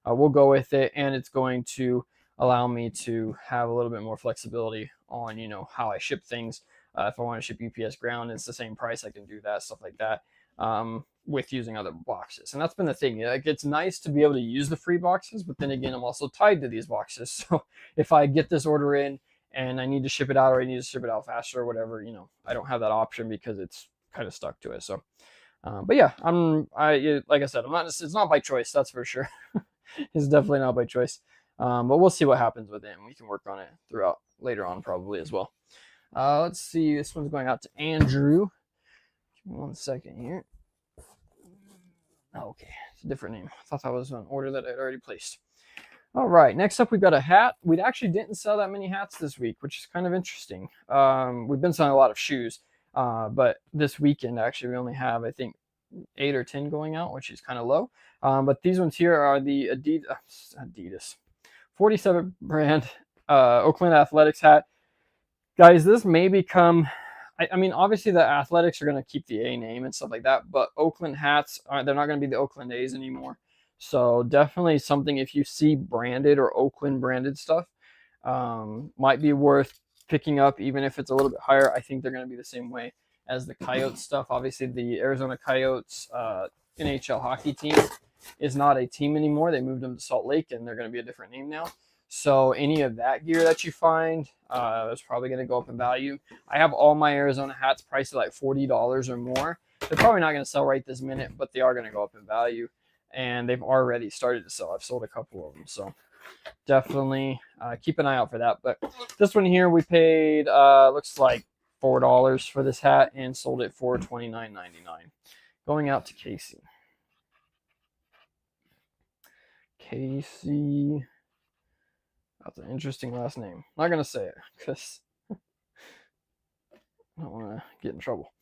we'll go with it, and it's going to allow me to have a little bit more flexibility on how I ship things. If I want to ship UPS ground, it's the same price. I can do that, stuff like that. With using other boxes. And that's been the thing. Like, it's nice to be able to use the free boxes, but then again, I'm also tied to these boxes. So if I get this order in and I need to ship it out, or I need to ship it out faster or whatever, I don't have that option because it's kind of stuck to it. So, but yeah, like I said, it's not by choice. That's for sure. It's definitely not by choice. But we'll see what happens with it, and we can work on it throughout later on probably as well. Let's see. This one's going out to Andrew. 1 second here. Okay, it's a different name. I thought that was an order that I'd already placed. All right, next up we've got a hat. We actually didn't sell that many hats this week, which is kind of interesting. We've been selling a lot of shoes, but this weekend actually we only have, I think, 8 or 10 going out, which is kind of low. But these ones here are the Adidas 47 brand Oakland Athletics hat. Guys, this may become... I mean, obviously the Athletics are going to keep the A name and stuff like that, but Oakland hats, they're not going to be the Oakland A's anymore. So definitely something, if you see branded or Oakland branded stuff, might be worth picking up, even if it's a little bit higher. I think they're going to be the same way as the Coyotes stuff. Obviously, the Arizona Coyotes NHL hockey team is not a team anymore. They moved them to Salt Lake, and they're going to be a different name now. So any of that gear that you find is probably going to go up in value. I have all my Arizona hats priced at like $40 or more. They're probably not going to sell right this minute, but they are going to go up in value. And they've already started to sell. I've sold a couple of them. So definitely keep an eye out for that. But this one here, we paid, looks like $4 for this hat and sold it for $29.99. Going out to Casey. Casey... That's an interesting last name. I'm not going to say it because I don't want to get in trouble.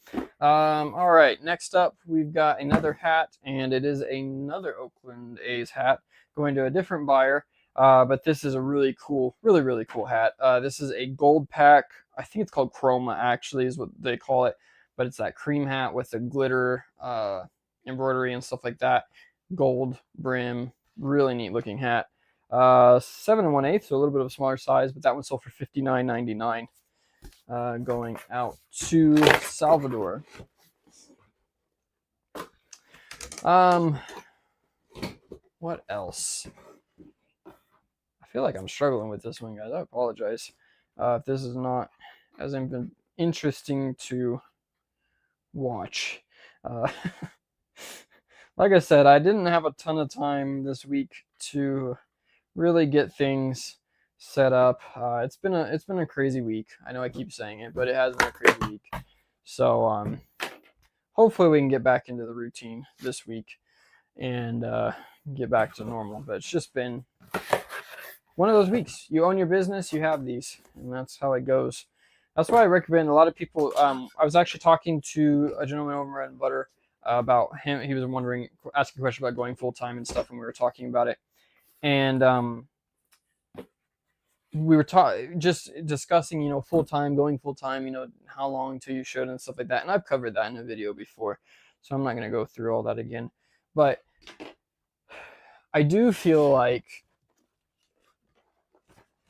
All right, next up, we've got another hat, and it is another Oakland A's hat going to a different buyer. But this is a really cool hat. This is a gold pack. I think it's called Chroma, actually, is what they call it. But it's that cream hat with the glitter embroidery and stuff like that. Gold brim. Really neat looking hat. 7 1/8, so a little bit of a smaller size, but that one sold for $59.99. going out to Salvador. What else? I feel like I'm struggling with this one, guys. I apologize if this is not as interesting to watch. Like I said, I didn't have a ton of time this week to really get things set up. It's been a crazy week. I know I keep saying it, but it has been a crazy week. So hopefully we can get back into the routine this week and get back to normal. But it's just been one of those weeks. You own your business, you have these, and that's how it goes. That's why I recommend a lot of people. I was actually talking to a gentleman over at Butter about him. He was asking a question about going full time and stuff, and we were talking about it. And we were just discussing, full time, going full time, how long until you should and stuff like that. And I've covered that in a video before, so I'm not going to go through all that again. But I do feel like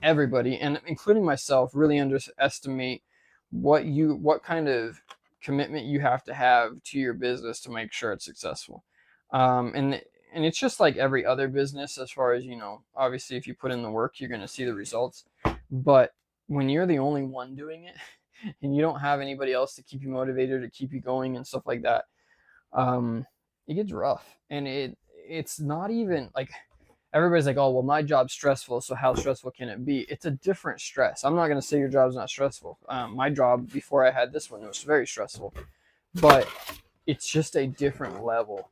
everybody, and including myself, really underestimate what kind of commitment you have to your business to make sure it's successful. And it's just like every other business as far as, obviously if you put in the work, you're going to see the results. But when you're the only one doing it and you don't have anybody else to keep you motivated, to keep you going and stuff like that, it gets rough. And it's not even like, everybody's like, oh, well, my job's stressful, so how stressful can it be? It's a different stress. I'm not going to say your job's not stressful. My job before I had this one, it was very stressful. But it's just a different level.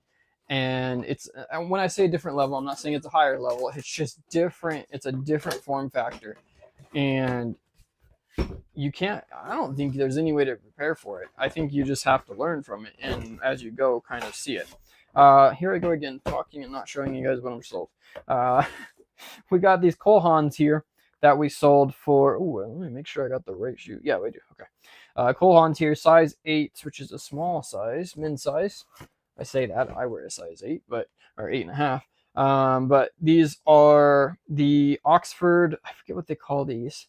And when I say different level, I'm not saying it's a higher level. It's just different. It's a different form factor. And I don't think there's any way to prepare for it. I think you just have to learn from it. And as you go, kind of see it. Here I go again, talking and not showing you guys what I'm sold. We got these Colhans here that we sold for, let me make sure I got the right shoe. Yeah, we do. Okay. Colhans here, size 8, which is a small size, men's size. I say that, I wear a size 8, or 8.5. But these are the Oxford, I forget what they call these.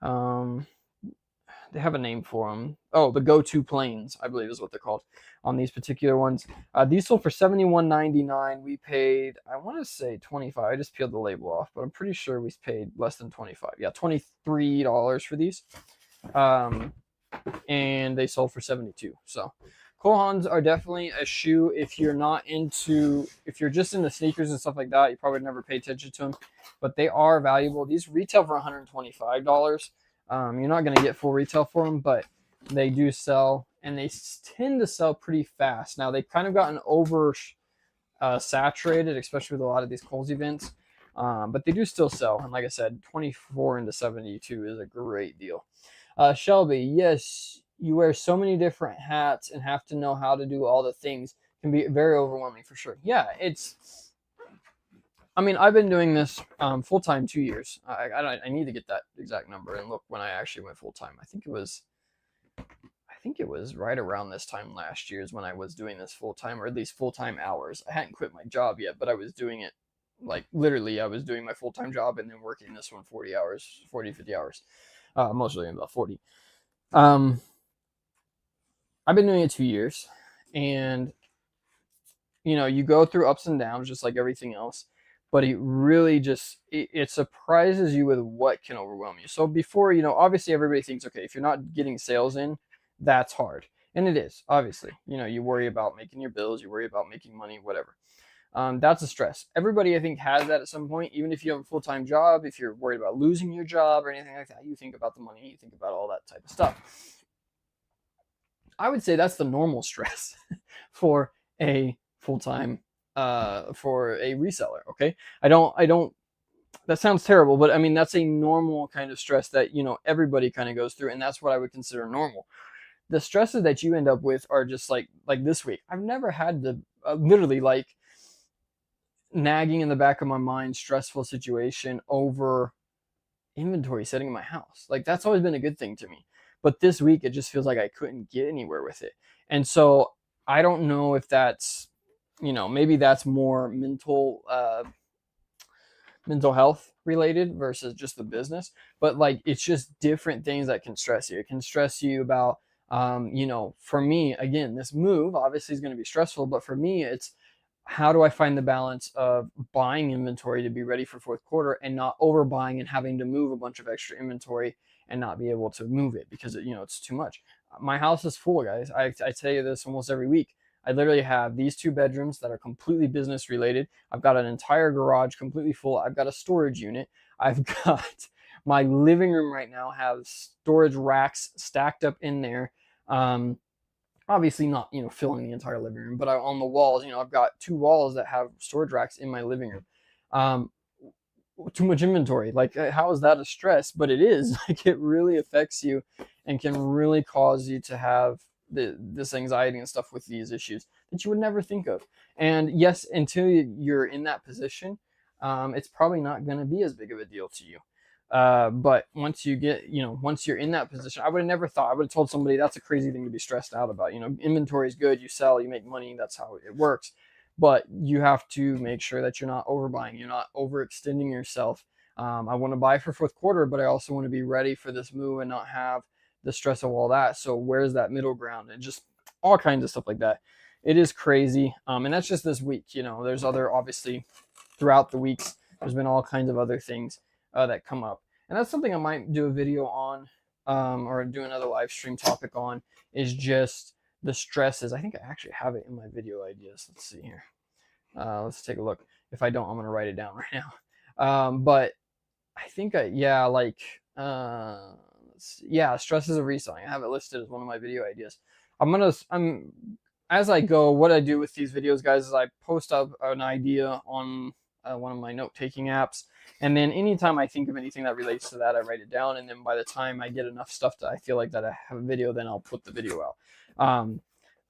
They have a name for them. Oh, the go-to planes, I believe is what they're called on these particular ones. These sold for $71.99. We paid, I want to say $25. I just peeled the label off, but I'm pretty sure we paid less than $25. Yeah, $23 for these. And they sold for $72. So Colhans are definitely a shoe if you're just into sneakers and stuff like that. You probably never pay attention to them, but they are valuable. These retail for $125. You're not going to get full retail for them, but they do sell, and they tend to sell pretty fast. Now, they've kind of gotten over saturated, especially with a lot of these Kohl's events, but they do still sell. And like I said, 24 into 72 is a great deal. Shelby, yes, you wear so many different hats and have to know how to do all the things. It can be very overwhelming for sure. Yeah, I've been doing this full-time 2 years. I need to get that exact number and look when I actually went full-time. I think it was right around this time last year is when I was doing this full-time, or at least full-time hours. I hadn't quit my job yet, but I was doing it, like literally I was doing my full-time job and then working this one 40 hours, 40, 50 hours. Mostly about 40. I've been doing it 2 years, and you go through ups and downs just like everything else, but it really it surprises you with what can overwhelm you. So before, obviously everybody thinks, okay, if you're not getting sales in, that's hard. And it is, obviously. You worry about making your bills, you worry about making money, whatever. That's a stress. Everybody, I think, has that at some point. Even if you have a full-time job, if you're worried about losing your job or anything like that, you think about the money, you think about all that type of stuff. I would say that's the normal stress for a full-time, for a reseller. Okay. I don't, that sounds terrible, but that's a normal kind of stress that, everybody kind of goes through. And that's what I would consider normal. The stresses that you end up with are just like this week. I've never had the literally like nagging in the back of my mind stressful situation over inventory setting in my house. Like that's always been a good thing to me. But this week, it just feels like I couldn't get anywhere with it. And so I don't know if that's, maybe that's more mental mental health related versus just the business, but like it's just different things that can stress you. It can stress you about you know, for me, again, this move obviously is going to be stressful, but for me, it's how do I find the balance of buying inventory to be ready for fourth quarter and not overbuying and having to move a bunch of extra inventory and not be able to move it because you know it's too much. My house is full, guys. I tell you this almost every week. I literally have these 2 bedrooms that are completely business related. I've got an entire garage completely full. I've got a storage unit. I've got my living room right now has storage racks stacked up in there. Um, Obviously not, you know, filling the entire living room, but on the walls, you know, I've got 2 walls that have storage racks in my living room. Um, too much inventory. Like, how is that a stress? But it is. Like, it really affects you and can really cause you to have this anxiety and stuff with these issues that you would never think of. And yes, until you're in that position, it's probably not going to be as big of a deal to you. But once you get, you know, once you're in that position, I would have never thought, I would have told somebody that's a crazy thing to be stressed out about. You know, inventory is good, you sell, you make money, that's how it works. But you have to make sure that you're not overbuying, you're not overextending yourself. I want to buy for fourth quarter, but I also want to be ready for this move and not have the stress of all that. So where's that middle ground? And just all kinds of stuff like that. It is crazy. And that's just this week. You know, there's other, obviously, throughout the weeks, there's been all kinds of other things that come up. And that's something I might do a video on or do another live stream topic on, is just the stresses. I think I actually have it in my video ideas. Let's see here. Let's take a look. If I don't, I'm going to write it down right now. But I think stresses of reselling. I have it listed as one of my video ideas. As I go, what I do with these videos, guys, is I post up an idea on one of my note-taking apps, and then anytime I think of anything that relates to that, I write it down, and then by the time I get enough stuff that I feel like that I have a video, then I'll put the video out.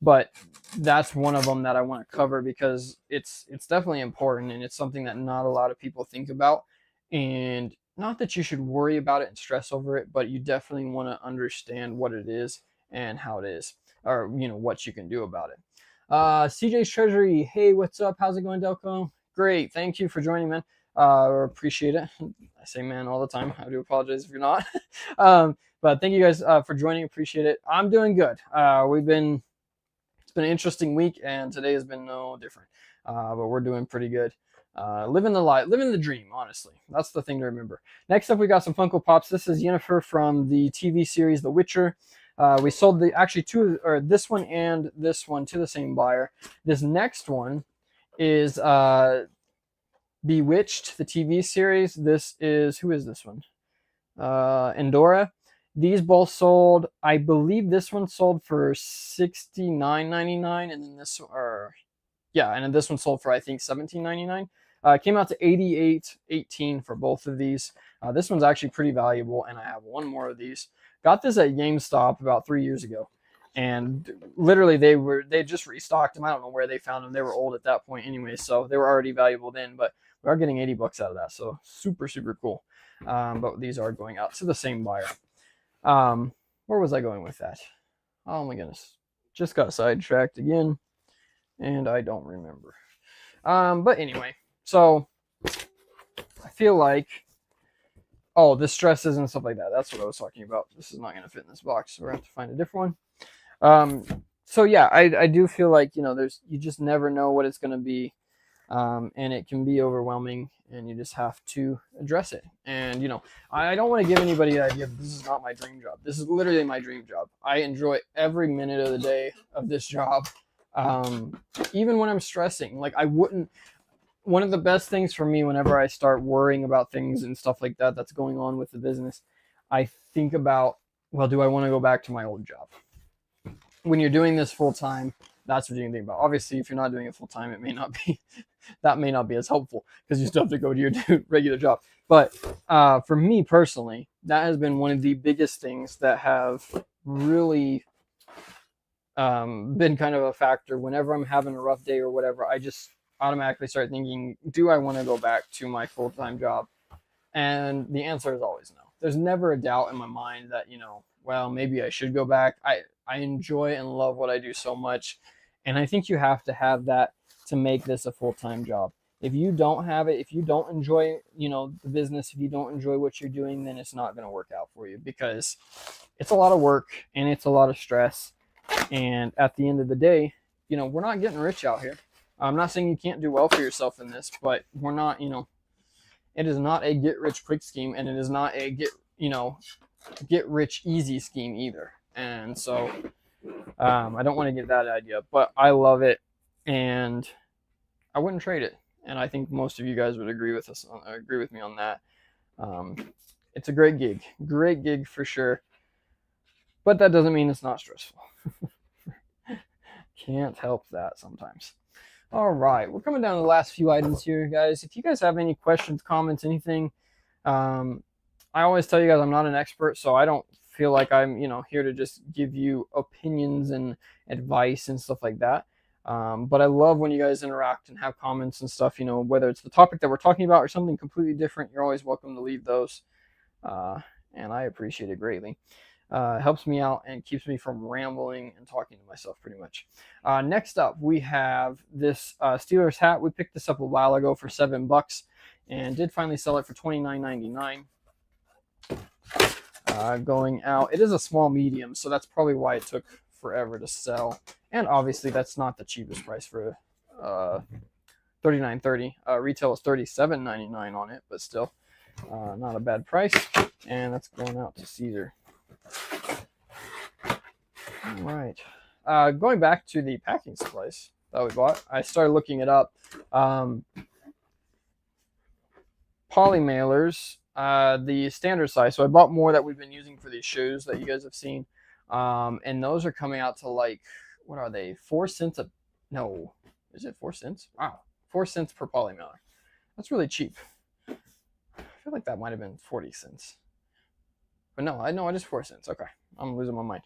But that's one of them that I want to cover because it's definitely important, and it's something that not a lot of people think about. And not that you should worry about it and stress over it, but you definitely want to understand what it is and how it is, or you know what you can do about it. CJ's Treasury, hey, what's up? How's it going, Delco? Great, thank you for joining, man. Appreciate it. I say man all the time. I do apologize if you're not. But thank you guys for joining. Appreciate it. I'm doing good. It's been an interesting week, and today has been no different. But we're doing pretty good. Living the life, living the dream, honestly. That's the thing to remember. Next up, we got some Funko Pops. This is Yennefer from the TV series The Witcher. We sold this one and this one to the same buyer. This next one is Bewitched, the TV series. This is, who is this one? Endora. These both sold, I believe this one sold for $69.99, and then this one sold for, I think, $17.99. It came out to $88.18 for both of these. This one's actually pretty valuable, and I have one more of these. Got this at GameStop about 3 years ago, and literally they just restocked them. I don't know where they found them. They were old at that point anyway, so they were already valuable then, but we are getting $80 out of that, so super, super cool. But these are going out to the same buyer. Where was I going with that? Oh my goodness. Just got sidetracked again, and I don't remember. But anyway, so I feel like, oh, the stresses and stuff like that. That's what I was talking about. This is not going to fit in this box, so we're going to have to find a different one. So yeah, I do feel like, you know, you just never know what it's going to be. And it can be overwhelming, and you just have to address it. And, you know, I don't want to give anybody the idea that this is not my dream job. This is literally my dream job. I enjoy every minute of the day of this job. Even when I'm stressing, like one of the best things for me whenever I start worrying about things and stuff like that that's going on with the business, I think about, well, do I want to go back to my old job? When you're doing this full time, that's what you can think about. Obviously, if you're not doing it full time, that may not be as helpful because you still have to go to your regular job. But for me personally, that has been one of the biggest things that have really been kind of a factor. Whenever I'm having a rough day or whatever, I just automatically start thinking, do I want to go back to my full-time job? And the answer is always no. There's never a doubt in my mind that, you know, well, maybe I should go back. I enjoy and love what I do so much. And I think you have to have that to make this a full-time job. If you don't have it, if you don't enjoy, you know, the business, if you don't enjoy what you're doing, then it's not going to work out for you, because it's a lot of work and it's a lot of stress. And at the end of the day, you know, we're not getting rich out here. I'm not saying you can't do well for yourself in this, but we're not, you know, it is not a get rich quick scheme, and it is not a get rich easy scheme either. And so I don't want to get that idea, but I love it and I wouldn't trade it. And I think most of you guys would agree with me on that. It's a great gig for sure, but that doesn't mean it's not stressful. Can't help that sometimes. All right, we're coming down to the last few items here, guys. If you guys have any questions, comments, anything, I always tell you guys I'm not an expert, so I don't feel like I'm, you know, here to just give you opinions and advice and stuff like that. But I love when you guys interact and have comments and stuff, you know, whether it's the topic that we're talking about or something completely different. You're always welcome to leave those, and I appreciate it greatly. Helps me out and keeps me from rambling and talking to myself pretty much. Next up, we have this Steelers hat. We picked this up a while ago for $7 and did finally sell it for $29.99. Going out, it is a small medium, so that's probably why it took forever to sell. And obviously, that's not the cheapest price for $39.30. Retail is $37.99 on it, but still not a bad price. And that's going out to Caesar. All right. Going back to the packing supplies that we bought, I started looking it up. Poly mailers, the standard size. So I bought more that we've been using for these shoes that you guys have seen. And those are coming out to like, what are they? 4 cents a, no, is it 4 cents? Wow. 4 cents per poly mailer. That's really cheap. I feel like that might have been 40 cents. But no, I know it is 4 cents. Okay, I'm losing my mind.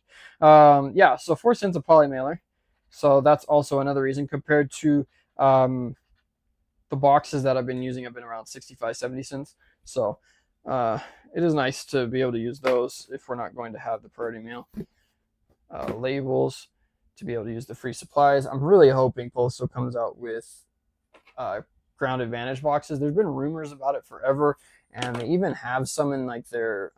Yeah, so 4 cents a poly mailer. So that's also another reason, compared to the boxes that I've been using have been around 65, 70 cents. So it is nice to be able to use those if we're not going to have the priority mail. Labels, to be able to use the free supplies. I'm really hoping Postal comes out with Ground Advantage boxes. There's been rumors about it forever, and they even have some in like their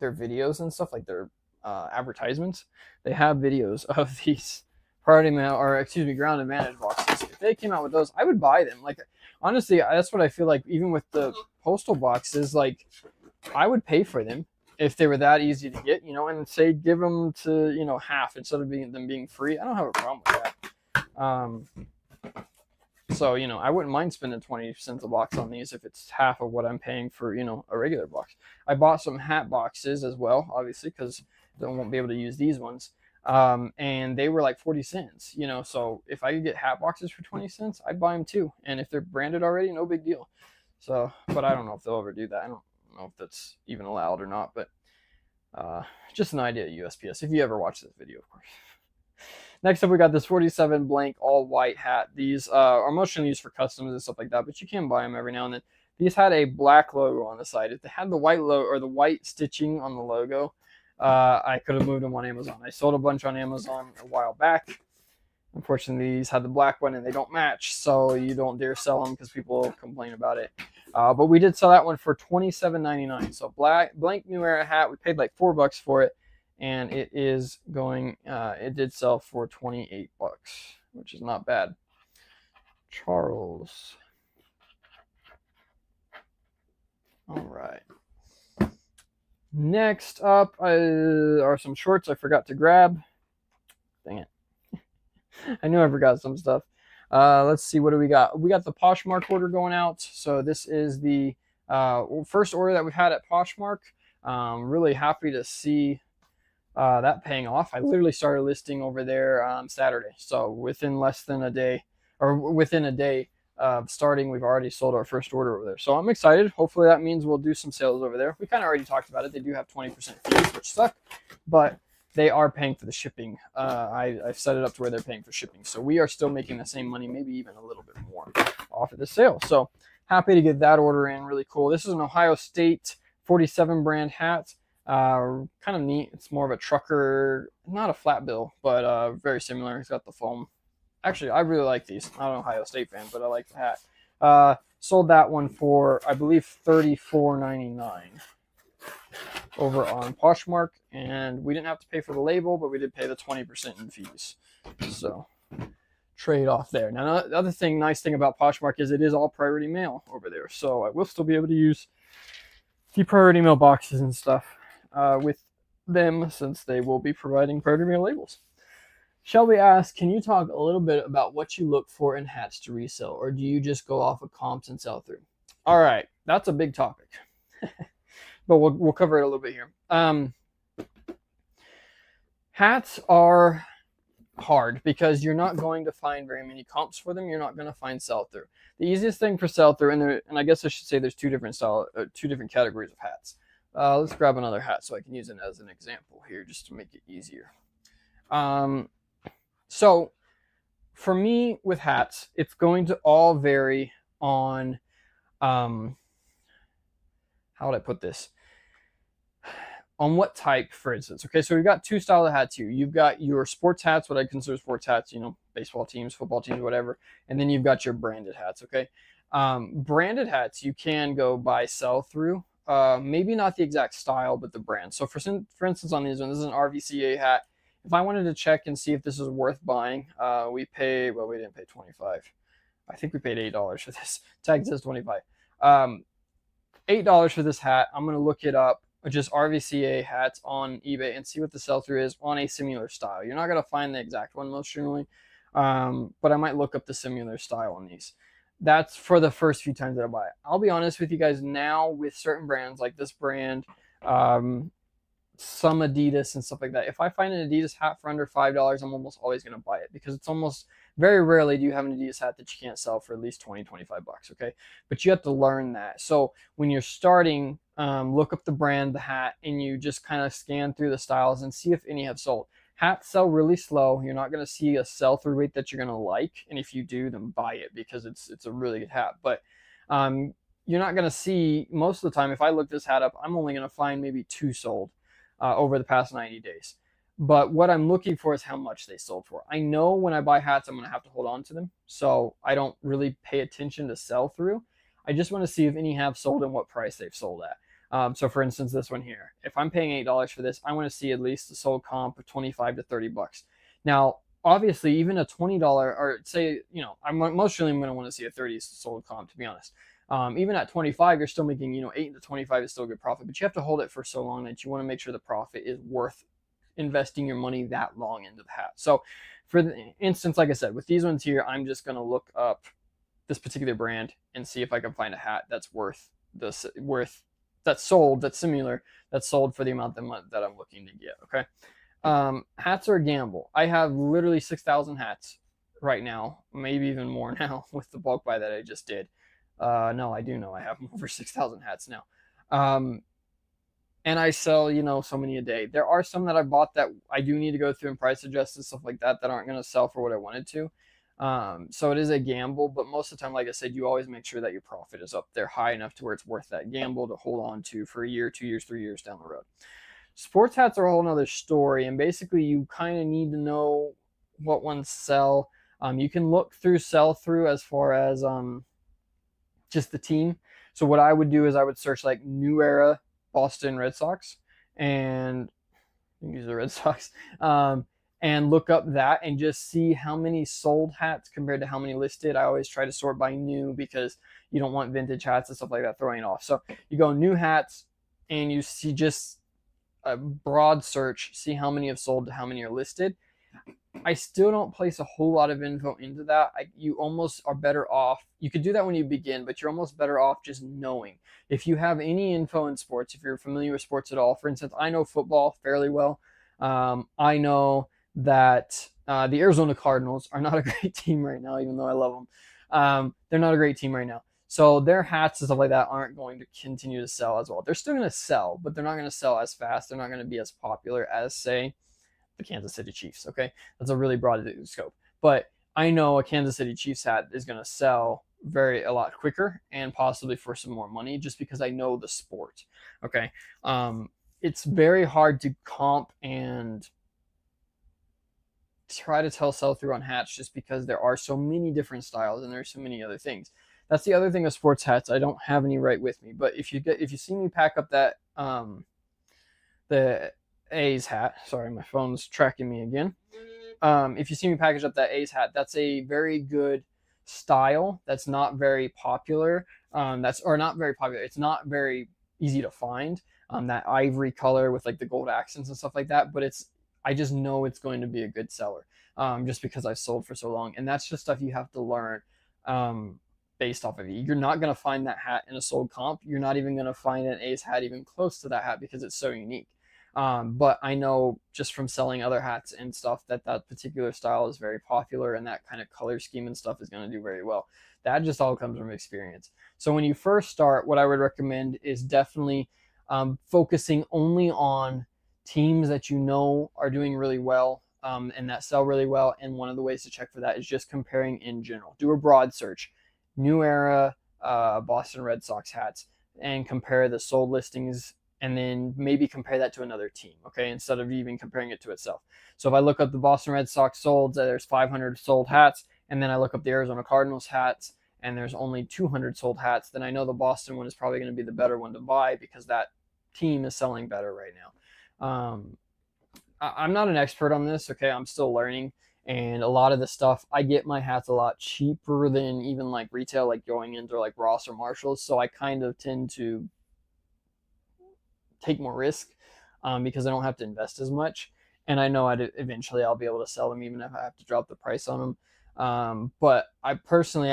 videos and stuff, like their advertisements. They have videos of these priority mail, or excuse me, Ground Advantage boxes. If they came out with those, I would buy them. Like, honestly, that's what I feel like. Even with the postal boxes, like, I would pay for them if they were that easy to get, you know, and say give them to, you know, half instead of them being free. I don't have a problem with that. So, you know, I wouldn't mind spending 20 cents a box on these if it's half of what I'm paying for, you know, a regular box. I bought some hat boxes as well, obviously, because I won't be able to use these ones. And they were like 40 cents, you know, so if I could get hat boxes for 20 cents, I'd buy them too. And if they're branded already, no big deal. So, but I don't know if they'll ever do that. I don't know if that's even allowed or not, but just an idea, USPS, if you ever watch this video, of course. Next up, we got this 47 blank all white hat. These are mostly used for customs and stuff like that, but you can buy them every now and then. These had a black logo on the side. If they had the white logo or the white stitching on the logo, I could have moved them on Amazon. I sold a bunch on Amazon a while back. Unfortunately, these had the black one and they don't match, so you don't dare sell them because people complain about it. But we did sell that one for $27.99. So blank New Era hat. We paid like $4 for it, and it is going. It did sell for $28, which is not bad. Charles. All right. Next up are some shorts I forgot to grab. Dang it. I knew I forgot some stuff. Let's see, what do we got? We got the Poshmark order going out. So this is the first order that we've had at Poshmark. Really happy to see that paying off. I literally started listing over there on Saturday. So within less than a day, or within a day of starting, we've already sold our first order over there. So I'm excited. Hopefully that means we'll do some sales over there. We kind of already talked about it. They do have 20% fees, which suck, but they are paying for the shipping. I've set it up to where they're paying for shipping. So we are still making the same money, maybe even a little bit more off of the sale. So happy to get that order in. Really cool. This is an Ohio State 47 brand hat. Kind of neat. It's more of a trucker, not a flat bill, but very similar. It's got the foam. Actually, I really like these. I'm not an Ohio State fan, but I like the hat. Sold that one for, I believe, $34.99 over on Poshmark, and we didn't have to pay for the label, but we did pay the 20% in fees. So trade off there. Now, the other thing, nice thing about Poshmark is it is all priority mail over there, so I will still be able to use the priority mail boxes and stuff with them, since they will be providing priority mail labels. Shelby asks, can you talk a little bit about what you look for in hats to resell, or do you just go off of comps and sell through? All right, that's a big topic, but we'll cover it a little bit here. Hats are hard because you're not going to find very many comps for them. You're not going to find sell through. The easiest thing for sell through, and I guess I should say there's two different categories of hats. Let's grab another hat so I can use it as an example here, just to make it easier. So for me with hats, it's going to all vary on, how would I put this? On what type, for instance. Okay, so we've got two styles of hats here. You've got your sports hats, what I consider sports hats, baseball teams, football teams, whatever. And then you've got your branded hats, okay? Branded hats, you can go buy sell through. Maybe not the exact style, but the brand. So for instance, on these ones, this is an RVCA hat. If I wanted to check and see if this is worth buying, we didn't pay $25. I think we paid $8 for this. Tag says $25. $8 for this hat. I'm going to look it up, just RVCA hats on eBay, and see what the sell-through is on a similar style. You're not going to find the exact one most generally, but I might look up the similar style on these. That's for the first few times that I buy it. I'll be honest with you guys now, with certain brands like this brand, some Adidas and stuff like that. If I find an Adidas hat for under $5, I'm almost always going to buy it, because it's almost very rarely do you have an Adidas hat that you can't sell for at least $20, $25, okay? But you have to learn that. So when you're starting, look up the brand, the hat, and you just kind of scan through the styles and see if any have sold. Hats sell really slow. You're not going to see a sell-through rate that you're going to like, and if you do, then buy it, because it's a really good hat. But you're not going to see, most of the time, if I look this hat up, I'm only going to find maybe 2 sold over the past 90 days. But what I'm looking for is how much they sold for. I know when I buy hats, I'm going to have to hold on to them, so I don't really pay attention to sell through. I just want to see if any have sold and what price they've sold at. So for instance, this one here, if I'm paying $8 for this, I want to see at least a sold comp of $25 to $30. Now, obviously, even a $20, or say, I'm mostly going to want to see a 30 sold comp, to be honest. Even at 25, you're still making, 8 to 25 is still a good profit, but you have to hold it for so long that you want to make sure the profit is worth investing your money that long into the hat. So for the instance, like I said, with these ones here, I'm just going to look up this particular brand and see if I can find a hat that's that's similar, that's sold for the amount that I'm looking to get. Okay. Hats are a gamble. I have literally 6,000 hats right now, maybe even more now with the bulk buy that I just did. No, I do know I have over 6,000 hats now. And I sell, so many a day. There are some that I bought that I do need to go through and price adjust and stuff like that aren't going to sell for what I wanted to. So it is a gamble, but most of the time, like I said, you always make sure that your profit is up there high enough to where it's worth that gamble to hold on to for a year, 2 years, 3 years down the road. Sports hats are a whole nother story, and basically you kind of need to know what ones sell. You can look through sell through as far as just the team. So what I would do is I would search like New Era Boston Red Sox, and these are Red Sox, and look up that and just see how many sold hats compared to how many listed. I always try to sort by new, because you don't want vintage hats and stuff like that throwing it off. So you go new hats and you see just a broad search, see how many have sold to how many are listed. I still don't place a whole lot of info into that. You almost are better off. You could do that when you begin, but you're almost better off just knowing. If you have any info in sports, if you're familiar with sports at all, for instance, I know football fairly well. I know that the Arizona Cardinals are not a great team right now, even though I love them. They're not a great team right now. So their hats and stuff like that aren't going to continue to sell as well. They're still going to sell, but they're not going to sell as fast. They're not going to be as popular as, say, the Kansas City Chiefs. Okay, that's a really broad scope, but I know a Kansas City Chiefs hat is going to sell a lot quicker and possibly for some more money, just because I know the sport. Okay, it's very hard to comp and try to tell sell through on hats, just because there are so many different styles and there's so many other things. That's the other thing with sports hats. I don't have any right with me, but if you see me pack up that the A's hat, sorry, my phone's tracking me again. If you see me package up that A's hat, that's a very good style. That's not very popular. Not very popular. It's not very easy to find. That ivory color with like the gold accents and stuff like that. But I just know it's going to be a good seller, just because I've sold for so long, and that's just stuff you have to learn based off of it. You're not going to find that hat in a sold comp. You're not even going to find an A's hat even close to that hat because it's so unique. But I know just from selling other hats and stuff that particular style is very popular, and that kind of color scheme and stuff is going to do very well. That just all comes from experience. So when you first start, what I would recommend is definitely focusing only on teams that you know are doing really well and that sell really well. And one of the ways to check for that is just comparing in general. Do a broad search, New Era, Boston Red Sox hats, and compare the sold listings, and then maybe compare that to another team, okay, instead of even comparing it to itself. So if I look up the Boston Red Sox sold, there's 500 sold hats, and then I look up the Arizona Cardinals hats, and there's only 200 sold hats, then I know the Boston one is probably going to be the better one to buy because that team is selling better right now. I'm not an expert on this, okay? I'm still learning, and a lot of the stuff, I get my hats a lot cheaper than even like retail, like going into like Ross or Marshalls, so I kind of tend to take more risk because I don't have to invest as much, and I know eventually I'll be able to sell them even if I have to drop the price on them. But I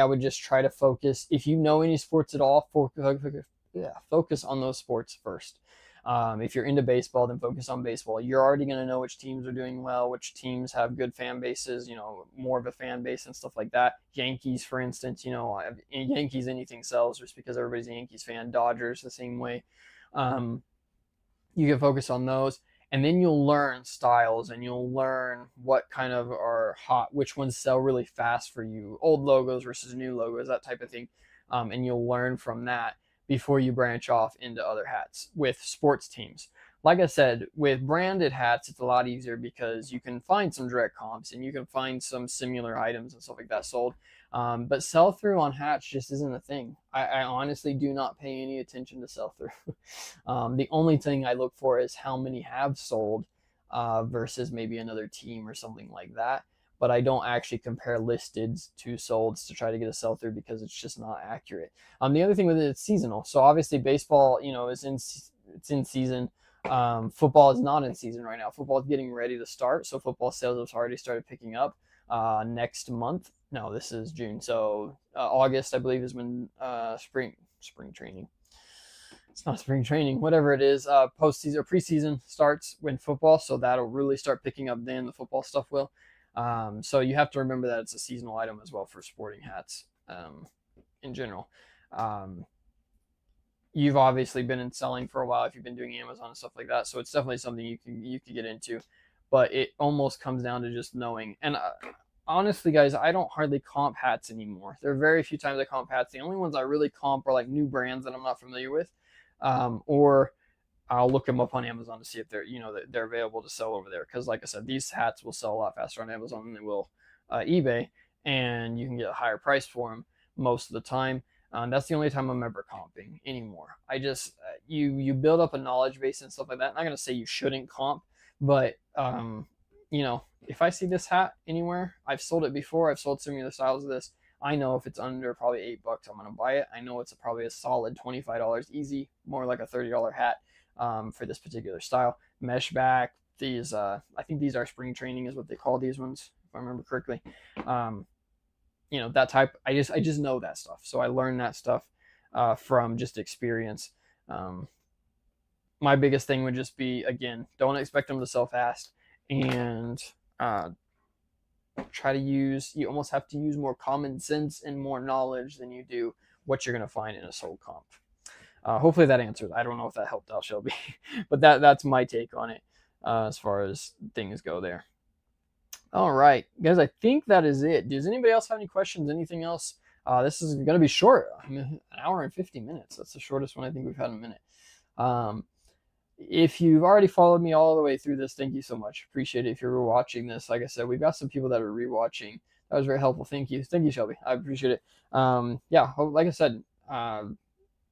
would just try to focus, if you know any sports at all, focus on those sports first. If you're into baseball, then focus on baseball. You're already going to know which teams are doing well, which teams have good fan bases, more of a fan base and stuff like that. Yankees, for instance, Yankees, anything sells just because everybody's a Yankees fan. Dodgers, the same way. You can focus on those, and then you'll learn styles, and you'll learn what kind of are hot, which ones sell really fast for you, old logos versus new logos, that type of thing. And you'll learn from that before you branch off into other hats with sports teams. Like I said, with branded hats, it's a lot easier because you can find some direct comps and you can find some similar items and stuff like that sold. But sell through on hats just isn't a thing. I honestly do not pay any attention to sell through. The only thing I look for is how many have sold versus maybe another team or something like that. But I don't actually compare listed to solds to try to get a sell through because it's just not accurate. The other thing with it, it's seasonal. So obviously baseball, it's in season. Football is not in season right now. Football is getting ready to start, so football sales have already started picking up. Next month, no, this is June, so August, I believe, is when spring training. It's not spring training, whatever it is. Postseason or preseason starts when football, so that'll really start picking up then. The football stuff will. So you have to remember that it's a seasonal item as well for sporting hats in general. You've obviously been in selling for a while if you've been doing Amazon and stuff like that, so it's definitely something you can get into, but it almost comes down to just knowing. And honestly, guys, I don't hardly comp hats anymore. There are very few times I comp hats. The only ones I really comp are like new brands that I'm not familiar with, or I'll look them up on Amazon to see if they're available to sell over there. Because like I said, these hats will sell a lot faster on Amazon than they will eBay, and you can get a higher price for them most of the time. That's the only time I'm ever comping anymore. I just you build up a knowledge base and stuff like that. I'm not gonna say you shouldn't comp, but if I see this hat anywhere, I've sold it before. I've sold similar styles of this. I know if it's under probably $8, I'm gonna buy it. I know it's probably a solid $25 easy, more like a $30 hat for this particular style. Mesh back. These I think these are spring training is what they call these ones, if I remember correctly. That type. I just know that stuff, so I learned that stuff from just experience. My biggest thing would just be, again, don't expect them to sell fast, and you almost have to use more common sense and more knowledge than you do what you're going to find in a sold comp. Hopefully that answered. I don't know if that helped out, Shelby, but that's my take on it as far as things go there. All right, guys, I think that is it. Does anybody else have any questions? Anything else? This is going to be short. An hour and 50 minutes. That's the shortest one I think we've had in a minute. If you've already followed me all the way through this, thank you so much. Appreciate it. If you're watching this, like I said, we've got some people that are rewatching That was very helpful. Thank you, Shelby. I appreciate it. Yeah, like I said,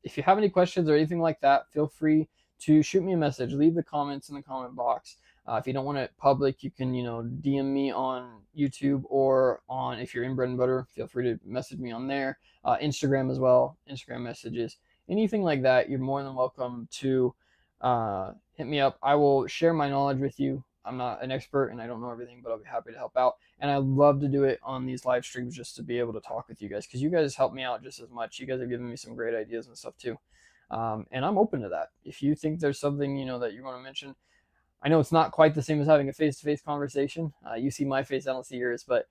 if you have any questions or anything like that, feel free to shoot me a message. Leave the comments in the comment box. If you don't want it public, you can, DM me on YouTube, or if you're in Bread and Butter, feel free to message me on there. Instagram as well, Instagram messages, anything like that. You're more than welcome to hit me up. I will share my knowledge with you. I'm not an expert and I don't know everything, but I'll be happy to help out. And I love to do it on these live streams just to be able to talk with you guys, because you guys help me out just as much. You guys have given me some great ideas and stuff too. And I'm open to that. If you think there's something, that you want to mention, I know it's not quite the same as having a face-to-face conversation. You see my face, I don't see yours, but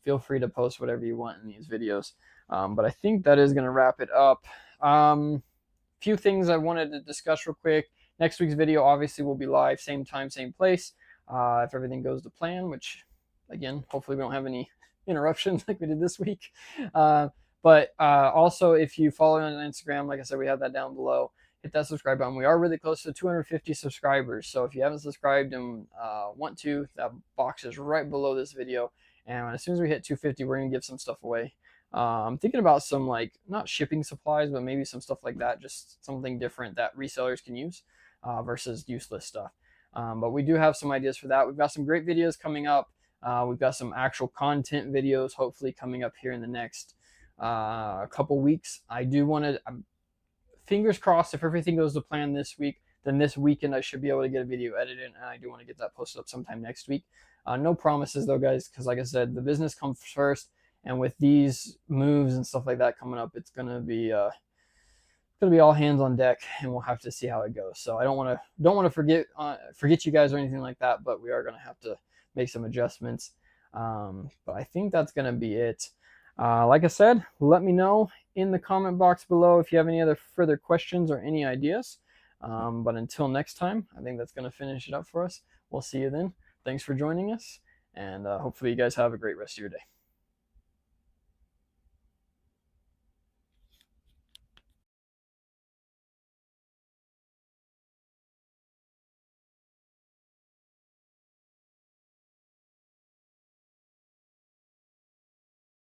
feel free to post whatever you want in these videos. But I think that is going to wrap it up. Few things I wanted to discuss real quick. Next week's video obviously will be live, same time, same place. If everything goes to plan, which again, hopefully we don't have any interruptions like we did this week. But also, if you follow me on Instagram, like I said, we have that down below. Hit that subscribe button. We are really close to 250 subscribers. So if you haven't subscribed and want to, that box is right below this video. And as soon as we hit 250, we're going to give some stuff away. I'm thinking about some, not shipping supplies, but maybe some stuff like that. Just something different that resellers can use versus useless stuff. But we do have some ideas for that. We've got some great videos coming up. We've got some actual content videos hopefully coming up here in the next couple weeks. I do want to, fingers crossed, if everything goes to plan this week, then this weekend I should be able to get a video edited, and I do want to get that posted up sometime next week. No promises though, guys, because like I said, the business comes first, and with these moves and stuff like that coming up, it's gonna be all hands on deck, and we'll have to see how it goes. So I don't want to forget you guys or anything like that, but we are gonna have to make some adjustments. But I think that's gonna be it. Like I said, let me know in the comment box below if you have any other further questions or any ideas. But until next time, I think that's going to finish it up for us. We'll see you then. Thanks for joining us, and hopefully you guys have a great rest of your day.